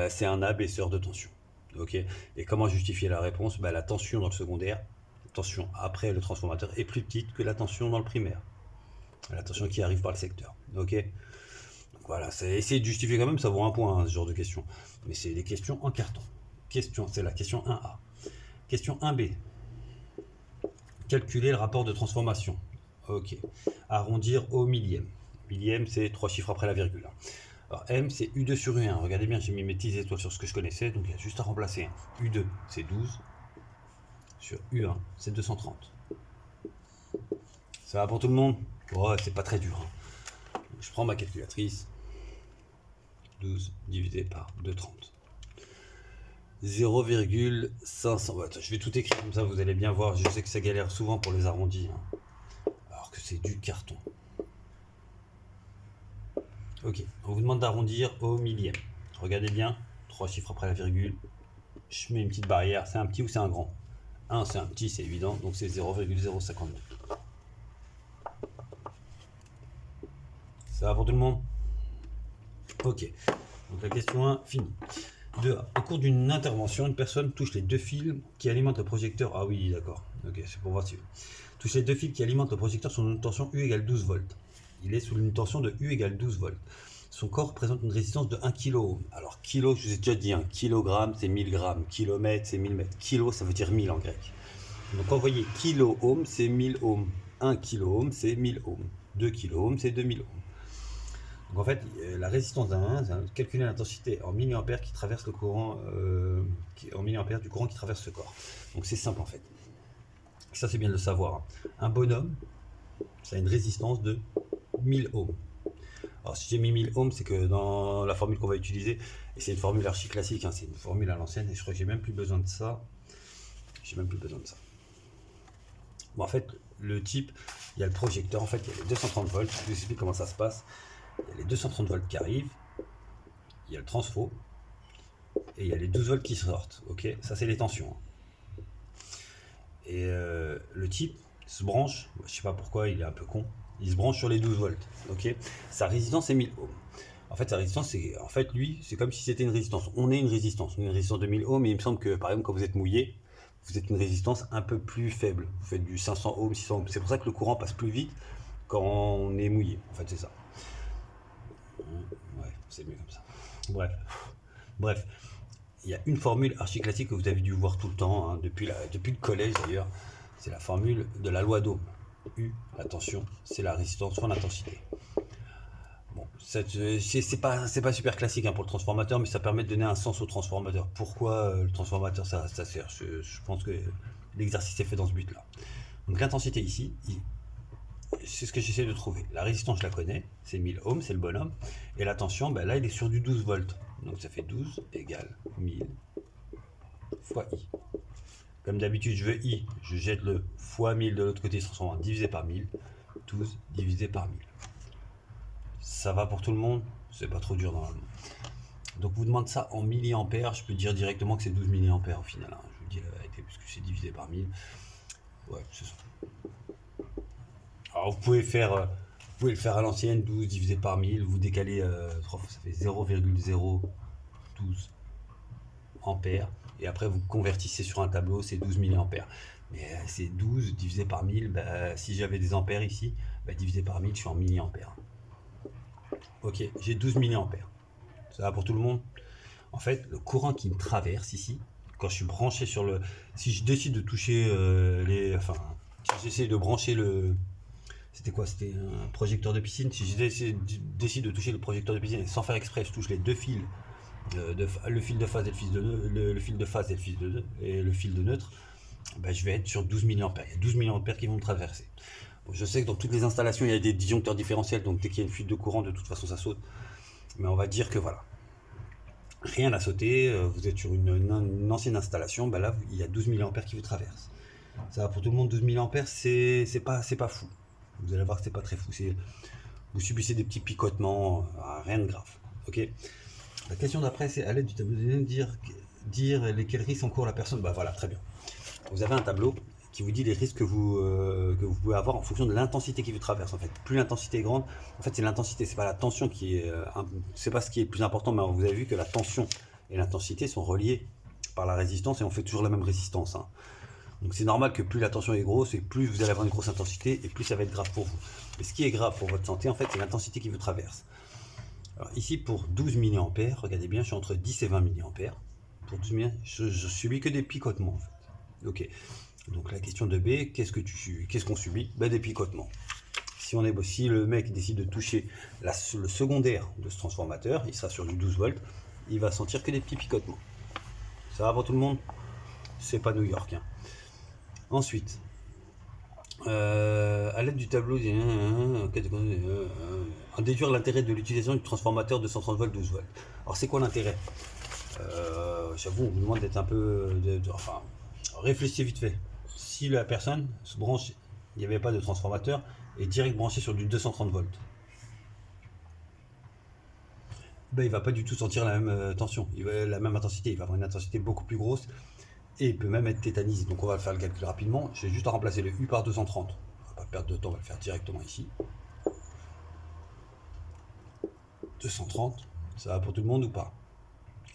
Speaker 1: C'est un abaisseur de tension. Ok. Et comment justifier la réponse? La tension dans le secondaire, tension après le transformateur est plus petite que la tension dans le primaire. La tension qui arrive par le secteur. Ok. Donc voilà, essayez de justifier quand même, ça vaut un point, hein, ce genre de questions. Mais c'est des questions en carton. C'est la question 1A. Question 1B. Calculer le rapport de transformation. Ok. Arrondir au millième. Millième, c'est 3 chiffres après la virgule. Alors M, c'est U2 sur U1. Regardez bien, j'ai mis mes petites étoiles sur ce que je connaissais, donc il y a juste à remplacer. U2, c'est 12. Sur U1, c'est 230. Ça va pour tout le monde? Ouais, c'est pas très dur. Hein. Je prends ma calculatrice. 12 divisé par 230. 0,500. Attends, je vais tout écrire comme ça, vous allez bien voir. Je sais que ça galère souvent pour les arrondis, hein. Alors que c'est du carton. Ok, on vous demande d'arrondir au millième. Regardez bien, 3 chiffres après la virgule. Je mets une petite barrière. C'est un petit ou c'est un grand? 1, c'est un petit, c'est évident, donc c'est 0,052. Ça va pour tout le monde? Ok, donc la question 1, finie. 2A. Au cours d'une intervention, une personne touche les deux fils qui alimentent le projecteur. Ah oui, d'accord. Ok, c'est pour voir si. Touche les deux fils qui alimentent le projecteur sur une tension U égale 12 volts. Il est sous une tension de U égale 12 volts. Son corps présente une résistance de 1 kilo. Alors, kilo, je vous ai déjà dit, 1 kilogramme, c'est 1000 grammes. Kilomètre, c'est 1000 mètres. Kilo, ça veut dire 1000 en grec. Donc, quand vous voyez kilo ohm, c'est 1000 ohms. 1 kilo ohm, c'est 1000 ohms. 2 kilo ohms, c'est 2000 ohms. Donc en fait, la résistance d'un 1, calculer l'intensité en milliampères qui traverse le courant, en milliampères du courant qui traverse ce corps. Donc c'est simple en fait. Ça c'est bien de le savoir. Un bonhomme, ça a une résistance de 1000 ohms. Alors si j'ai mis 1000 ohms, c'est que dans la formule qu'on va utiliser, et c'est une formule archi classique, hein, c'est une formule à l'ancienne, et je crois que j'ai même plus besoin de ça. Bon, en fait, le type, il y a le projecteur, en fait, il y a les 230 volts. Je vous explique comment ça se passe. Il y a les 230 volts qui arrivent, il y a le transfo, et il y a les 12 volts qui sortent. Ok, ça c'est les tensions. Et le type se branche, je sais pas pourquoi, il est un peu con, il se branche sur les 12 volts. Ok, sa résistance est 1000 ohms. En fait, sa résistance, c'est, en fait, lui, c'est comme si c'était une résistance. On est une résistance de 1000 ohms, mais il me semble que, par exemple, quand vous êtes mouillé, vous êtes une résistance un peu plus faible. Vous faites du 500 ohms, 600 ohms. C'est pour ça que le courant passe plus vite quand on est mouillé. En fait, c'est ça. Ouais, c'est mieux comme ça. Bref, il y a une formule archi classique que vous avez dû voir tout le temps, hein, depuis le collège d'ailleurs. C'est la formule de la loi d'Ohm. U, la tension, c'est la résistance fois l'intensité. Bon, c'est pas super classique, hein, pour le transformateur, mais ça permet de donner un sens au transformateur. Pourquoi le transformateur ça sert? Je pense que l'exercice est fait dans ce but-là. Donc l'intensité ici, c'est ce que j'essaie de trouver. La résistance, je la connais, c'est 1000 ohms, c'est le bonhomme. Et la tension, ben là, il est sur du 12 volts. Donc ça fait 12 égale 1000 fois I. Comme d'habitude, je veux I, je jette le fois 1000 de l'autre côté, se transforme en divisé par 1000. 12 divisé par 1000. Ça va pour tout le monde? C'est pas trop dur normalement. Donc vous demande ça en milliampères, je peux dire directement que c'est 12 milliampères au final, hein. Je vous dis la vérité, puisque c'est divisé par 1000. Ouais, c'est ça. Alors vous pouvez le faire à l'ancienne, 12 divisé par 1000, vous décalez 3 fois, ça fait 0,012 ampères, et après vous convertissez sur un tableau, c'est 12 milliampères. Mais c'est 12 divisé par 1000, bah, si j'avais des ampères ici, bah, divisé par 1000, je suis en milliampères. Ok, j'ai 12 milliampères. Ça va pour tout le monde? En fait, le courant qui me traverse ici, quand je suis branché sur le... Si je décide de toucher si j'essaie de brancher le... C'était quoi? C'était un projecteur de piscine. Si je décide de toucher le projecteur de piscine et sans faire exprès, je touche les deux fils, le fil de phase et le fil de phase et le fil de neutre, ben, je vais être sur 12 milliampères. Il y a 12 milliampères qui vont me traverser. Bon, je sais que dans toutes les installations, il y a des disjoncteurs différentiels, donc dès qu'il y a une fuite de courant, de toute façon, ça saute. Mais on va dire que voilà. Rien n'a sauté, vous êtes sur une ancienne installation, ben là, il y a 12 milliampères qui vous traversent. Ça va pour tout le monde, 12 milliampères, c'est pas fou. Vous allez voir que c'est pas très fou. Vous subissez des petits picotements, rien de grave. Ok. La question d'après, c'est à l'aide du tableau de dire lesquels risques encourt la personne. Bah voilà, très bien. Vous avez un tableau qui vous dit les risques que vous pouvez avoir en fonction de l'intensité qui vous traverse. En fait, plus l'intensité est grande, en fait, c'est l'intensité, c'est pas la tension qui est, c'est pas ce qui est le plus important. Mais vous avez vu que la tension et l'intensité sont reliées par la résistance et on fait toujours la même résistance, hein. Donc c'est normal que plus la tension est grosse et plus vous allez avoir une grosse intensité et plus ça va être grave pour vous. Mais ce qui est grave pour votre santé, en fait, c'est l'intensité qui vous traverse. Alors ici, pour 12 mA, regardez bien, je suis entre 10 et 20 mA. Pour 12 mA, je subis que des picotements, en fait. Ok. Donc la question de B, qu'est-ce qu'on subit? Ben, des picotements. Si le mec décide de toucher le secondaire de ce transformateur, il sera sur du 12 volts, il va sentir que des petits picotements. Ça va pour tout le monde? C'est pas New York, hein. Ensuite, à l'aide du tableau, en déduire l'intérêt de l'utilisation du transformateur de 130 volts 12 volts. Alors c'est quoi l'intérêt? J'avoue, on vous demande d'être un peu, enfin, réfléchissez vite fait. Si la personne se branche, il n'y avait pas de transformateur, et direct branché sur du 230 volts, ben, il va pas du tout sentir la même tension, la même intensité, il va avoir une intensité beaucoup plus grosse, et il peut même être tétanisé. Donc on va faire le calcul rapidement, j'ai juste à remplacer le U par 230. On va pas perdre de temps, on va le faire directement ici. 230, ça va pour tout le monde ou pas?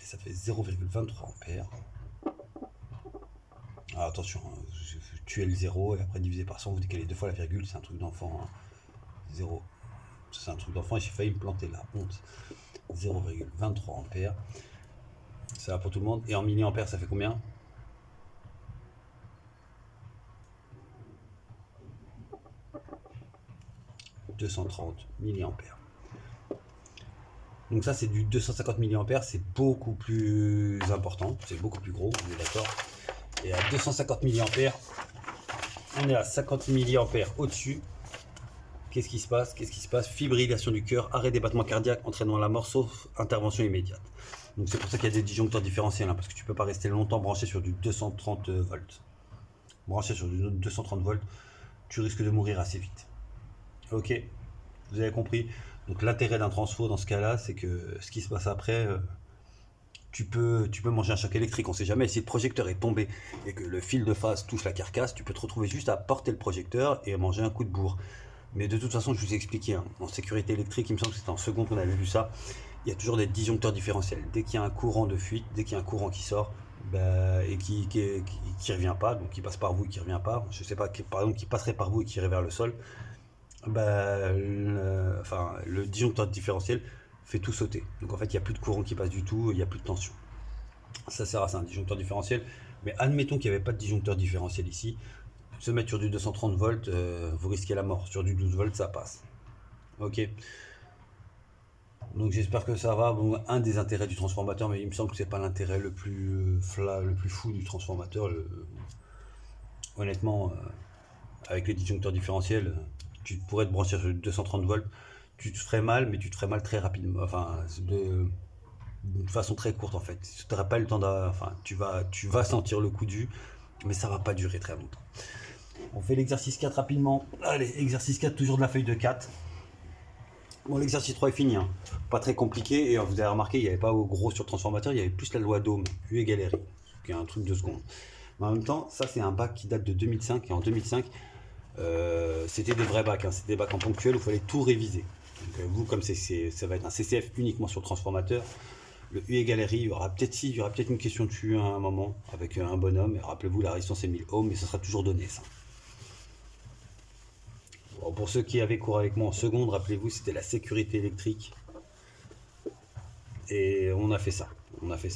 Speaker 1: Et ça fait 0,23 ampères. Alors attention, tuer le 0 et après diviser par 100, vous décalez deux fois la virgule, c'est un truc d'enfant. 0, c'est un truc d'enfant et j'ai failli me planter là, honte. 0,23 ampères. Ça va pour tout le monde. Et en milliampères, ça fait combien? « 230 milliampères. Donc ça, c'est du 250 milliampères, c'est beaucoup plus important, c'est beaucoup plus gros, on est d'accord. Et à 250 milliampères, on est à 50 milliampères au-dessus. Qu'est-ce qui se passe? Fibrillation du cœur, arrêt des battements cardiaques entraînant la mort sauf intervention immédiate. Donc c'est pour ça qu'il y a des disjoncteurs différentiels, hein, parce que tu peux pas rester longtemps branché sur du 230 volts. Branché sur du 230 volts, tu risques de mourir assez vite. Ok, vous avez compris. Donc l'intérêt d'un transfo dans ce cas-là, c'est que ce qui se passe après, tu peux manger un choc électrique. On ne sait jamais si le projecteur est tombé et que le fil de phase touche la carcasse, tu peux te retrouver juste à porter le projecteur et à manger un coup de bourre. Mais de toute façon, je vous ai expliqué, hein, en sécurité électrique, il me semble que c'était en seconde qu'on avait vu ça, il y a toujours des disjoncteurs différentiels. Dès qu'il y a un courant de fuite, dès qu'il y a un courant qui sort, et qui revient pas, donc qui passe par vous et qui revient pas, je sais pas, par exemple qui passerait par vous et qui irait vers le sol, le disjoncteur différentiel fait tout sauter. Donc en fait, il n'y a plus de courant qui passe du tout, il n'y a plus de tension. Ça sert à ça, un disjoncteur différentiel. Mais admettons qu'il n'y avait pas de disjoncteur différentiel ici. Se mettre sur du 230 volts, vous risquez la mort. Sur du 12 volts, ça passe. Ok. Donc j'espère que ça va. Bon, un des intérêts du transformateur, mais il me semble que c'est pas l'intérêt le plus fou du transformateur. Honnêtement, avec les disjoncteurs différentiels, tu pourrais te brancher sur 230 volts, tu te ferais mal, mais tu te ferais mal très rapidement, enfin, de façon très courte en fait. Tu n'auras pas le temps tu vas sentir le coup de jus, mais ça va pas durer très longtemps. On fait l'exercice 4 rapidement. Allez, exercice 4, toujours de la feuille de 4. Bon, l'exercice 3 est fini, hein. Pas très compliqué, et vous avez remarqué, il n'y avait pas au gros sur le transformateur, il y avait plus la loi d'Ohm, U égale RI, qui est un truc de seconde. Mais en même temps, ça c'est un bac qui date de 2005, et en 2005, c'était des vrais bacs, hein. C'était des bacs en ponctuel où il fallait tout réviser. Donc, vous, comme ça va être un CCF uniquement sur le transformateur, le U égale RI, il y aura peut-être une question dessus à un moment, avec un bonhomme, et rappelez-vous, la résistance est 1000 ohms, mais ça sera toujours donné, ça. Bon, pour ceux qui avaient cours avec moi en seconde, rappelez-vous, c'était la sécurité électrique. Et on a fait ça. On a fait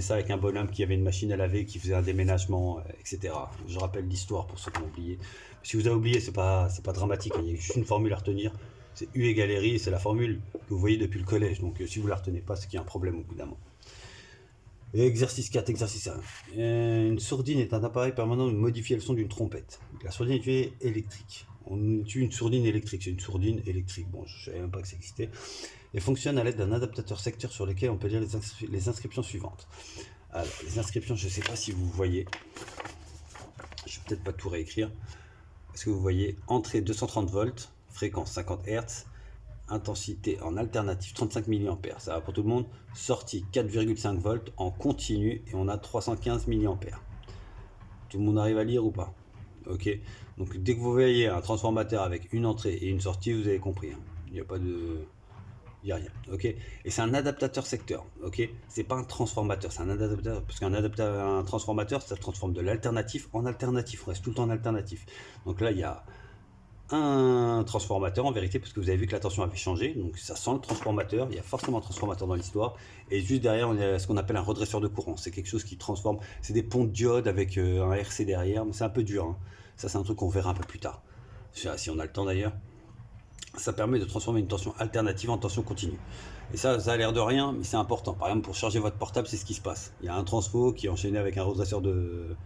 Speaker 1: ça avec un bonhomme qui avait une machine à laver, qui faisait un déménagement, etc. Je rappelle l'histoire pour ceux qui ont oublié. Si vous avez oublié, c'est pas dramatique. Il y a juste une formule à retenir. C'est U égale RI, c'est la formule que vous voyez depuis le collège. Donc si vous la retenez pas, c'est qu'il y a un problème au bout d'un moment. Et exercice 4, exercice 1. Une sourdine est un appareil permanent de modifier le son d'une trompette. La sourdine est électrique. On utilise une sourdine électrique. C'est une sourdine électrique. Bon, je ne savais même pas que ça existait. Et fonctionne à l'aide d'un adaptateur secteur sur lequel on peut lire les inscriptions suivantes. Alors, les inscriptions, je ne sais pas si vous voyez. Je vais peut-être pas tout réécrire. Est-ce que vous voyez entrée 230 volts, fréquence 50 Hz, intensité en alternative 35 mA, ça va pour tout le monde. Sortie 4,5 volts en continu et on a 315 mA. Tout le monde arrive à lire ou pas? Ok. Donc dès que vous voyez un transformateur avec une entrée et une sortie, vous avez compris. Hein. Il n'y a pas de... Il n'y a rien. Ok. Et c'est un adaptateur secteur. Ok. C'est pas un transformateur, c'est un adaptateur. Parce un transformateur, ça transforme de l'alternatif en alternatif. On reste tout le temps en alternatif. Donc là, il y a un transformateur en vérité, parce que vous avez vu que la tension avait changé, donc ça sent le transformateur, il y a forcément un transformateur dans l'histoire, et juste derrière on a ce qu'on appelle un redresseur de courant, c'est quelque chose qui transforme, c'est des ponts de diode avec un RC derrière, mais c'est un peu dur, hein. Ça c'est un truc qu'on verra un peu plus tard, si on a le temps d'ailleurs. Ça permet de transformer une tension alternative en tension continue, et ça a l'air de rien, mais c'est important. Par exemple, pour charger votre portable, c'est ce qui se passe, il y a un transfo qui est enchaîné avec un redresseur de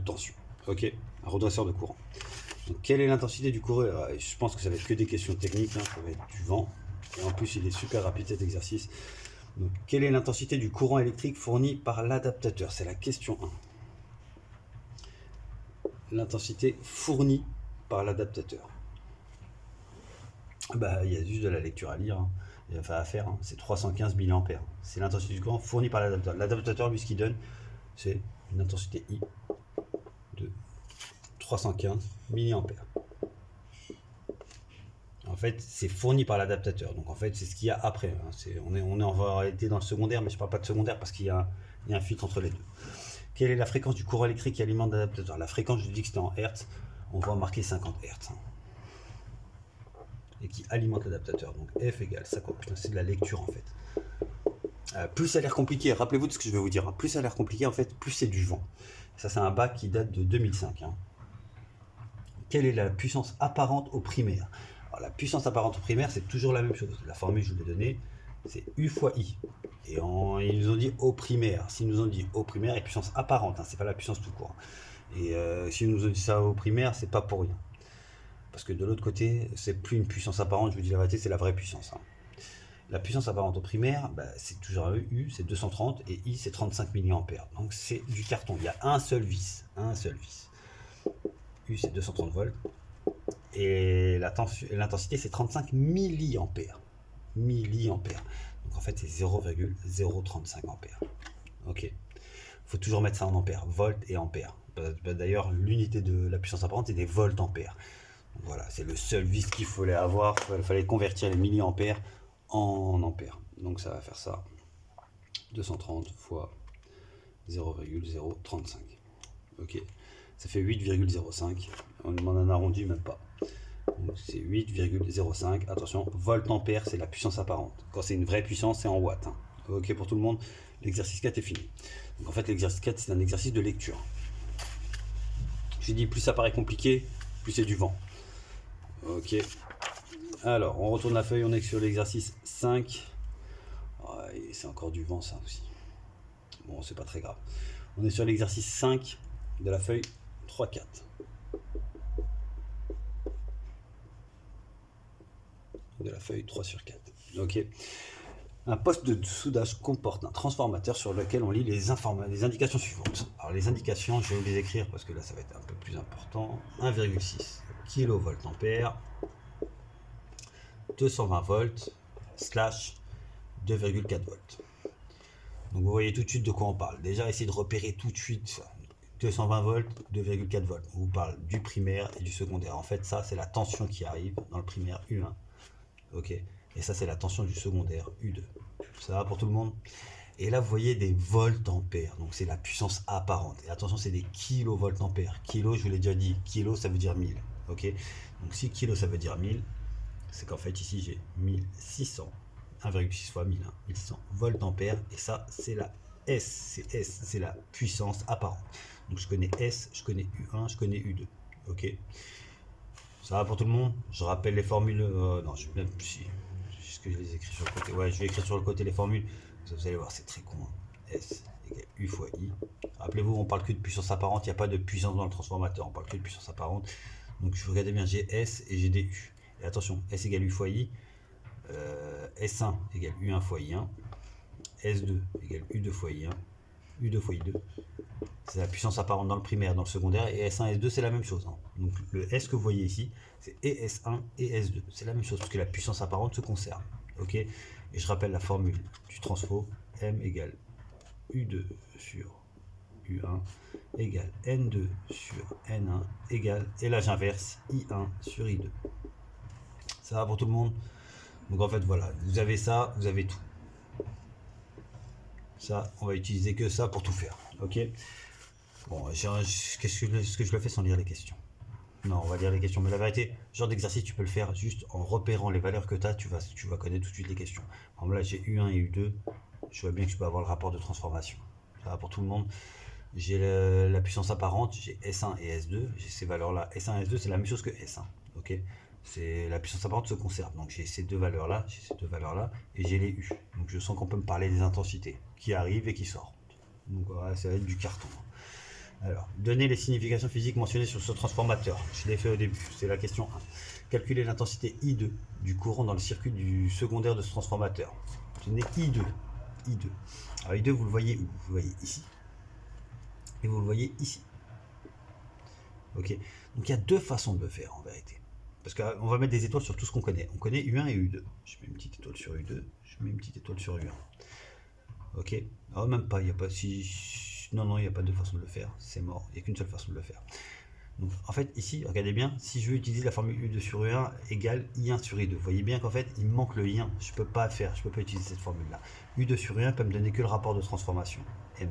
Speaker 1: tension, ok, un redresseur de courant. Donc, quelle est l'intensité du courant? Je pense que ça va être que des questions techniques, hein, ça va être du vent. Et en plus, il est super rapide cet exercice. Donc, quelle est l'intensité du courant électrique fourni par l'adaptateur? C'est la question 1. L'intensité fournie par l'adaptateur. Bah, il y a juste de la lecture à lire, enfin à faire. C'est 315 mA. C'est l'intensité du courant fournie par l'adaptateur. L'adaptateur, lui, ce qu'il donne, c'est une intensité I de 315 mA. En fait, c'est fourni par l'adaptateur. Donc, en fait, c'est ce qu'il y a après. On est en réalité dans le secondaire, mais je ne parle pas de secondaire parce qu'il y a un filtre entre les deux. Quelle est la fréquence du courant électrique qui alimente l'adaptateur? La fréquence, je dis que c'était en Hertz. On voit marquer 50 Hertz. Et qui alimente l'adaptateur. Donc, F égale 50. Putain, c'est de la lecture, en fait. Plus ça a l'air compliqué, rappelez-vous de ce que je vais vous dire. Plus ça a l'air compliqué, en fait, plus c'est du vent. Ça, c'est un bac qui date de 2005. Quelle est la puissance apparente au primaire? Alors, la puissance apparente au primaire, c'est toujours la même chose. La formule, je vous l'ai donnée, c'est U fois I. Et ils nous ont dit au primaire. S'ils nous ont dit au primaire, et puissance apparente, c'est pas la puissance tout court. Et s'ils nous ont dit ça au primaire, c'est pas pour rien. Parce que de l'autre côté, c'est plus une puissance apparente, je vous dis la vérité, c'est la vraie puissance. La puissance apparente au primaire, c'est toujours U, c'est 230, et I, c'est 35 mA. Donc c'est du carton. Il y a un seul vis. U, c'est 230 volts. Et l'intensité, c'est 35 milliampères. Donc en fait, c'est 0,035 ampères. Ok. Il faut toujours mettre ça en ampères, volts et ampères. D'ailleurs, l'unité de la puissance apparente, c'est des volts ampères. Voilà, c'est le seul vis qu'il fallait avoir. Il fallait convertir les milliampères en ampères. Donc ça va faire ça. 230 fois 0,035. Ok. Ça fait 8,05. On demande un arrondi, même pas. Donc c'est 8,05. Attention, volt ampère, c'est la puissance apparente. Quand c'est une vraie puissance, c'est en watts. Ok pour tout le monde. L'exercice 4 est fini. Donc en fait, l'exercice 4, c'est un exercice de lecture. J'ai dit, plus ça paraît compliqué, plus c'est du vent. Ok. Alors, on retourne la feuille, on est sur l'exercice 5. Ouais, c'est encore du vent, ça aussi. Bon, c'est pas très grave. On est sur l'exercice 5 de la feuille 3-4. De la feuille 3 sur 4. Ok. Un poste de soudage comporte un transformateur sur lequel on lit les indications suivantes. Alors les indications, je vais vous les écrire parce que là ça va être un peu plus important. 1,6 kVA, 220 volts, slash 2,4 volts. Donc vous voyez tout de suite de quoi on parle. Déjà, essayez de repérer tout de suite ça. 220 volts, 2,4 volts. On vous parle du primaire et du secondaire. En fait, ça, c'est la tension qui arrive dans le primaire U1. Ok. Et ça, c'est la tension du secondaire U2. Ça va pour tout le monde? Et là, vous voyez des volts ampères. Donc, c'est la puissance apparente. Et attention, c'est des kilovolts ampères. Kilo, je vous l'ai déjà dit. Kilo, ça veut dire 1000. Ok. Donc, si kilo, ça veut dire 1000, c'est qu'en fait, ici, j'ai 1600. 1,6 fois 1000. 1600 volts ampères. Et ça, c'est la S. C'est S. C'est la puissance apparente. Donc, je connais S, je connais U1, je connais U2. Ok. Ça va pour tout le monde? Je rappelle les formules. Non, je même si. Que je les écris sur le côté. Ouais, je vais écrire sur le côté les formules. Vous allez voir, c'est très con. S égale U fois I. Rappelez-vous, on parle que de puissance apparente. Il n'y a pas de puissance dans le transformateur. On parle que de puissance apparente. Donc, je regardez bien, j'ai S et j'ai des U. Et attention, S égale U fois I. S1 égale U1 fois I1. S2 égale U2 fois I1. U2 fois I2. C'est la puissance apparente dans le primaire, dans le secondaire. Et S1 et S2, c'est la même chose. Donc, le S que vous voyez ici, c'est et S1 et S2. C'est la même chose parce que la puissance apparente se conserve. Ok. Et je rappelle la formule du transfo. M égale U2 sur U1 égale N2 sur N1 égale, et là j'inverse, I1 sur I2. Ça va pour tout le monde? Donc en fait voilà, vous avez ça, vous avez tout. Ça, on va utiliser que ça pour tout faire. Ok. Bon, qu'est-ce que je le fais sans lire les questions? Non, on va lire les questions. Mais la vérité, ce genre d'exercice, tu peux le faire juste en repérant les valeurs que tu as. Tu vas connaître tout de suite les questions. Par exemple, là, j'ai U1 et U2. Je vois bien que je peux avoir le rapport de transformation. Ça va pour tout le monde. J'ai la puissance apparente. J'ai S1 et S2. J'ai ces valeurs-là. S1 et S2, c'est la même chose que S1. Ok. C'est la puissance apparente se conserve. Donc, j'ai ces deux valeurs-là. Et j'ai les U. Donc, je sens qu'on peut me parler des intensités qui arrivent et qui sortent. Donc, voilà, ça va être du carton. Alors, donner les significations physiques mentionnées sur ce transformateur. Je l'ai fait au début, c'est la question 1. Calculer l'intensité I2 du courant dans le circuit du secondaire de ce transformateur. Je n'ai I2. I2. Alors I2, vous le voyez où? Vous le voyez ici. Et vous le voyez ici. Ok. Donc il y a deux façons de le faire en vérité. Parce qu'on va mettre des étoiles sur tout ce qu'on connaît. On connaît U1 et U2. Je mets une petite étoile sur U2. Je mets une petite étoile sur U1. Ok. Alors même pas, il n'y a pas si. Non, il n'y a pas deux façons de le faire. C'est mort. Il n'y a qu'une seule façon de le faire. Donc en fait ici, regardez bien, si je veux utiliser la formule U2 sur U1 égale I1 sur I2, vous voyez bien qu'en fait il me manque le I1, je peux pas utiliser cette formule là. U2 sur U1 peut me donner que le rapport de transformation, M.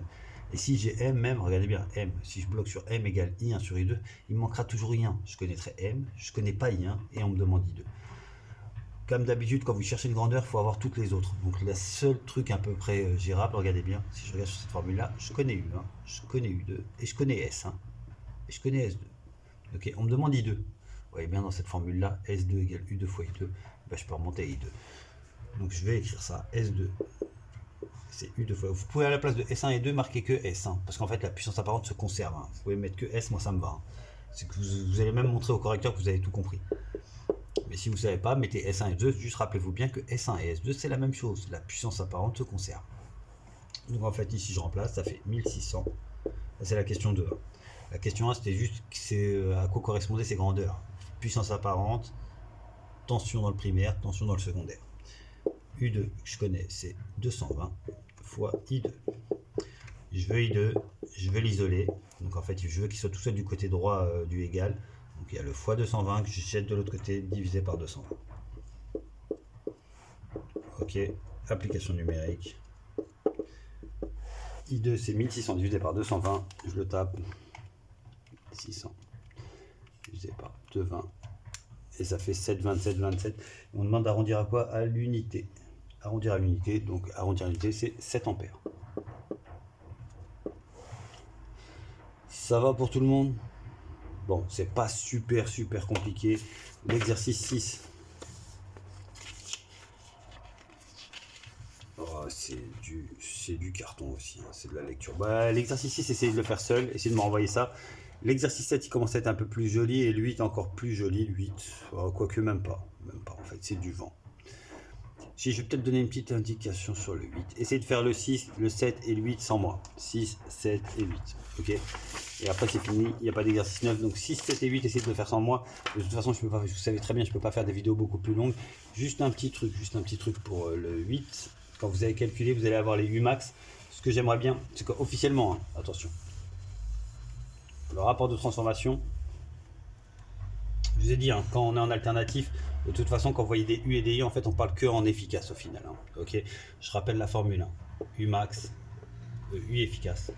Speaker 1: Et si j'ai M même, regardez bien, M, si je bloque sur M égale I1 sur I2, il me manquera toujours I1. Je connaîtrai M, je connais pas I1 et on me demande I2. Comme d'habitude, quand vous cherchez une grandeur, il faut avoir toutes les autres. Donc le seul truc à peu près gérable, regardez bien, si je regarde sur cette formule là, je connais U1, je connais U2 et je connais S1 et je connais S2. Ok, on me demande I2. Vous voyez bien dans cette formule là, S2 égale U2 fois I2, ben, je peux remonter à I2. Donc je vais écrire ça, S2, c'est U2 fois. Vous pouvez à la place de S1 et 2 marquer que S1, parce qu'en fait la puissance apparente se conserve. Hein. Vous pouvez mettre que S, moi ça me va. Hein. C'est que vous allez même montrer au correcteur que vous avez tout compris. Mais si vous ne savez pas, mettez S1 et 2, juste rappelez-vous bien que S1 et S2 c'est la même chose, la puissance apparente se conserve. Donc en fait ici je remplace, ça fait 1600. C'est la question 2. La question 1, c'était juste à quoi correspondaient ces grandeurs. Puissance apparente, tension dans le primaire, tension dans le secondaire. U2, je connais, c'est 220 fois I2. Je veux I2, je veux l'isoler. Donc en fait, je veux qu'il soit tout seul du côté droit du égal. Donc il y a le fois 220 que je jette de l'autre côté, divisé par 220. Ok, application numérique. I2, c'est 1600 divisé par 220. Je le tape. 600 divisé par 220 et ça fait 7,27, 27. On demande d'arrondir à quoi? À l'unité. Arrondir à l'unité, donc arrondir à l'unité c'est 7 ampères. Ça va pour tout le monde? Bon, c'est pas super compliqué. L'exercice 6. Oh, c'est du carton aussi, hein, c'est de la lecture. Bah, l'exercice 6, essayez de le faire seul, essayez de me renvoyer ça. L'exercice 7, il commence à être un peu plus joli et le 8 encore plus joli. Le 8, quoique même pas en fait, c'est du vent. Si je vais peut-être donner une petite indication sur le 8. Essayez de faire le 6, le 7 et le 8 sans moi. 6, 7 et 8. Ok. Et après c'est fini, il n'y a pas d'exercice 9. Donc 6, 7 et 8, essayez de le faire sans moi. De toute façon, je peux pas, vous savez très bien, je ne peux pas faire des vidéos beaucoup plus longues. Juste un petit truc pour le 8. Quand vous allez calculer, vous allez avoir les Umax. Ce que j'aimerais bien, c'est qu'officiellement, hein, attention, le rapport de transformation, je vous ai dit, hein, quand on est en alternatif, de toute façon, quand vous voyez des U et des I, en fait, on parle que en efficace au final. Hein. Ok, je rappelle la formule. Hein. U max, U efficace.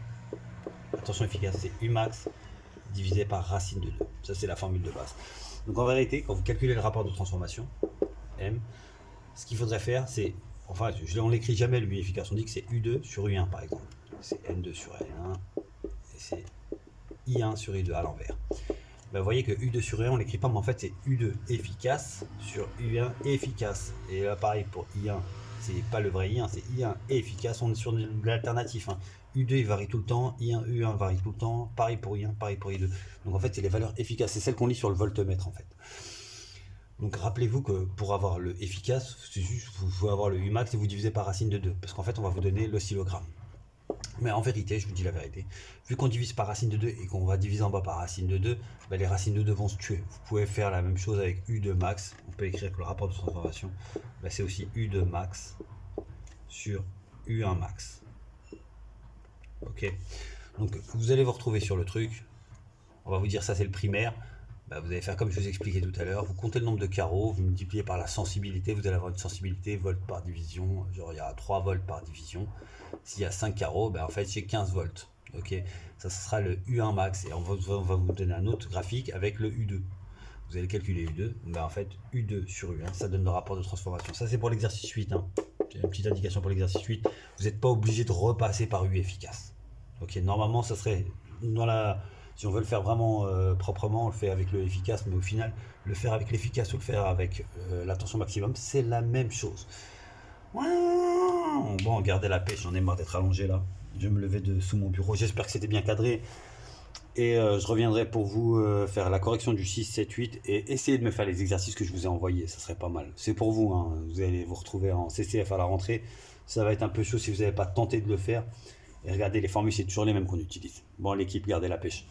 Speaker 1: Attention efficace, c'est U max divisé par racine de 2. Ça, c'est la formule de base. Donc en vérité, quand vous calculez le rapport de transformation, M, ce qu'il faudrait faire, c'est, enfin, on l'écrit jamais le U efficace. On dit que c'est U2 sur U1 par exemple. C'est N2 sur N1 et c'est I1 sur I2 à l'envers. Ben, vous voyez que U2 sur I1 on l'écrit pas, mais en fait c'est U2 efficace sur U1 efficace. Et là pareil pour I1, c'est pas le vrai I1, c'est I1 efficace. On est sur de l'alternatif. Hein. U2 il varie tout le temps, U1 varie tout le temps, pareil pour I1, pareil pour I2. Donc en fait c'est les valeurs efficaces, c'est celles qu'on lit sur le voltmètre en fait. Donc rappelez-vous que pour avoir le efficace, c'est juste vous pouvez avoir le Umax et vous divisez par racine de 2, parce qu'en fait on va vous donner l'oscillogramme. Mais en vérité, je vous dis la vérité, vu qu'on divise par racine de 2 et qu'on va diviser en bas par racine de 2, ben les racines de 2 vont se tuer. Vous pouvez faire la même chose avec U de max. On peut écrire que le rapport de transformation, ben c'est aussi U de max sur U1 max. Ok. Donc vous allez vous retrouver sur le truc. On va vous dire ça c'est le primaire. Ben, vous allez faire comme je vous expliquais tout à l'heure. Vous comptez le nombre de carreaux, vous multipliez par la sensibilité. Vous allez avoir une sensibilité volt par division. Genre il y a 3 volts par division. S'il y a 5 carreaux, ben en fait j'ai 15 volts. Ok, ça sera le U1 max. Et on va vous donner un autre graphique avec le U2. Vous allez calculer U2. Ben en fait U2 sur U1, ça donne le rapport de transformation. Ça c'est pour l'exercice 8. Hein. J'ai une petite indication pour l'exercice 8. Vous n'êtes pas obligé de repasser par U efficace. Ok, normalement ça serait dans la... Si on veut le faire vraiment proprement, on le fait avec le efficace, mais au final, le faire avec l'efficace ou le faire avec la tension maximum, c'est la même chose. Bon, gardez la pêche, j'en ai marre d'être allongé là. Je vais me lever sous mon bureau, j'espère que c'était bien cadré. Et je reviendrai pour vous faire la correction du 6, 7, 8 et essayer de me faire les exercices que je vous ai envoyés, ça serait pas mal. C'est pour vous, hein. Vous allez vous retrouver en CCF à la rentrée. Ça va être un peu chaud si vous n'avez pas tenté de le faire. Et regardez, les formules, c'est toujours les mêmes qu'on utilise. Bon, l'équipe, gardez la pêche.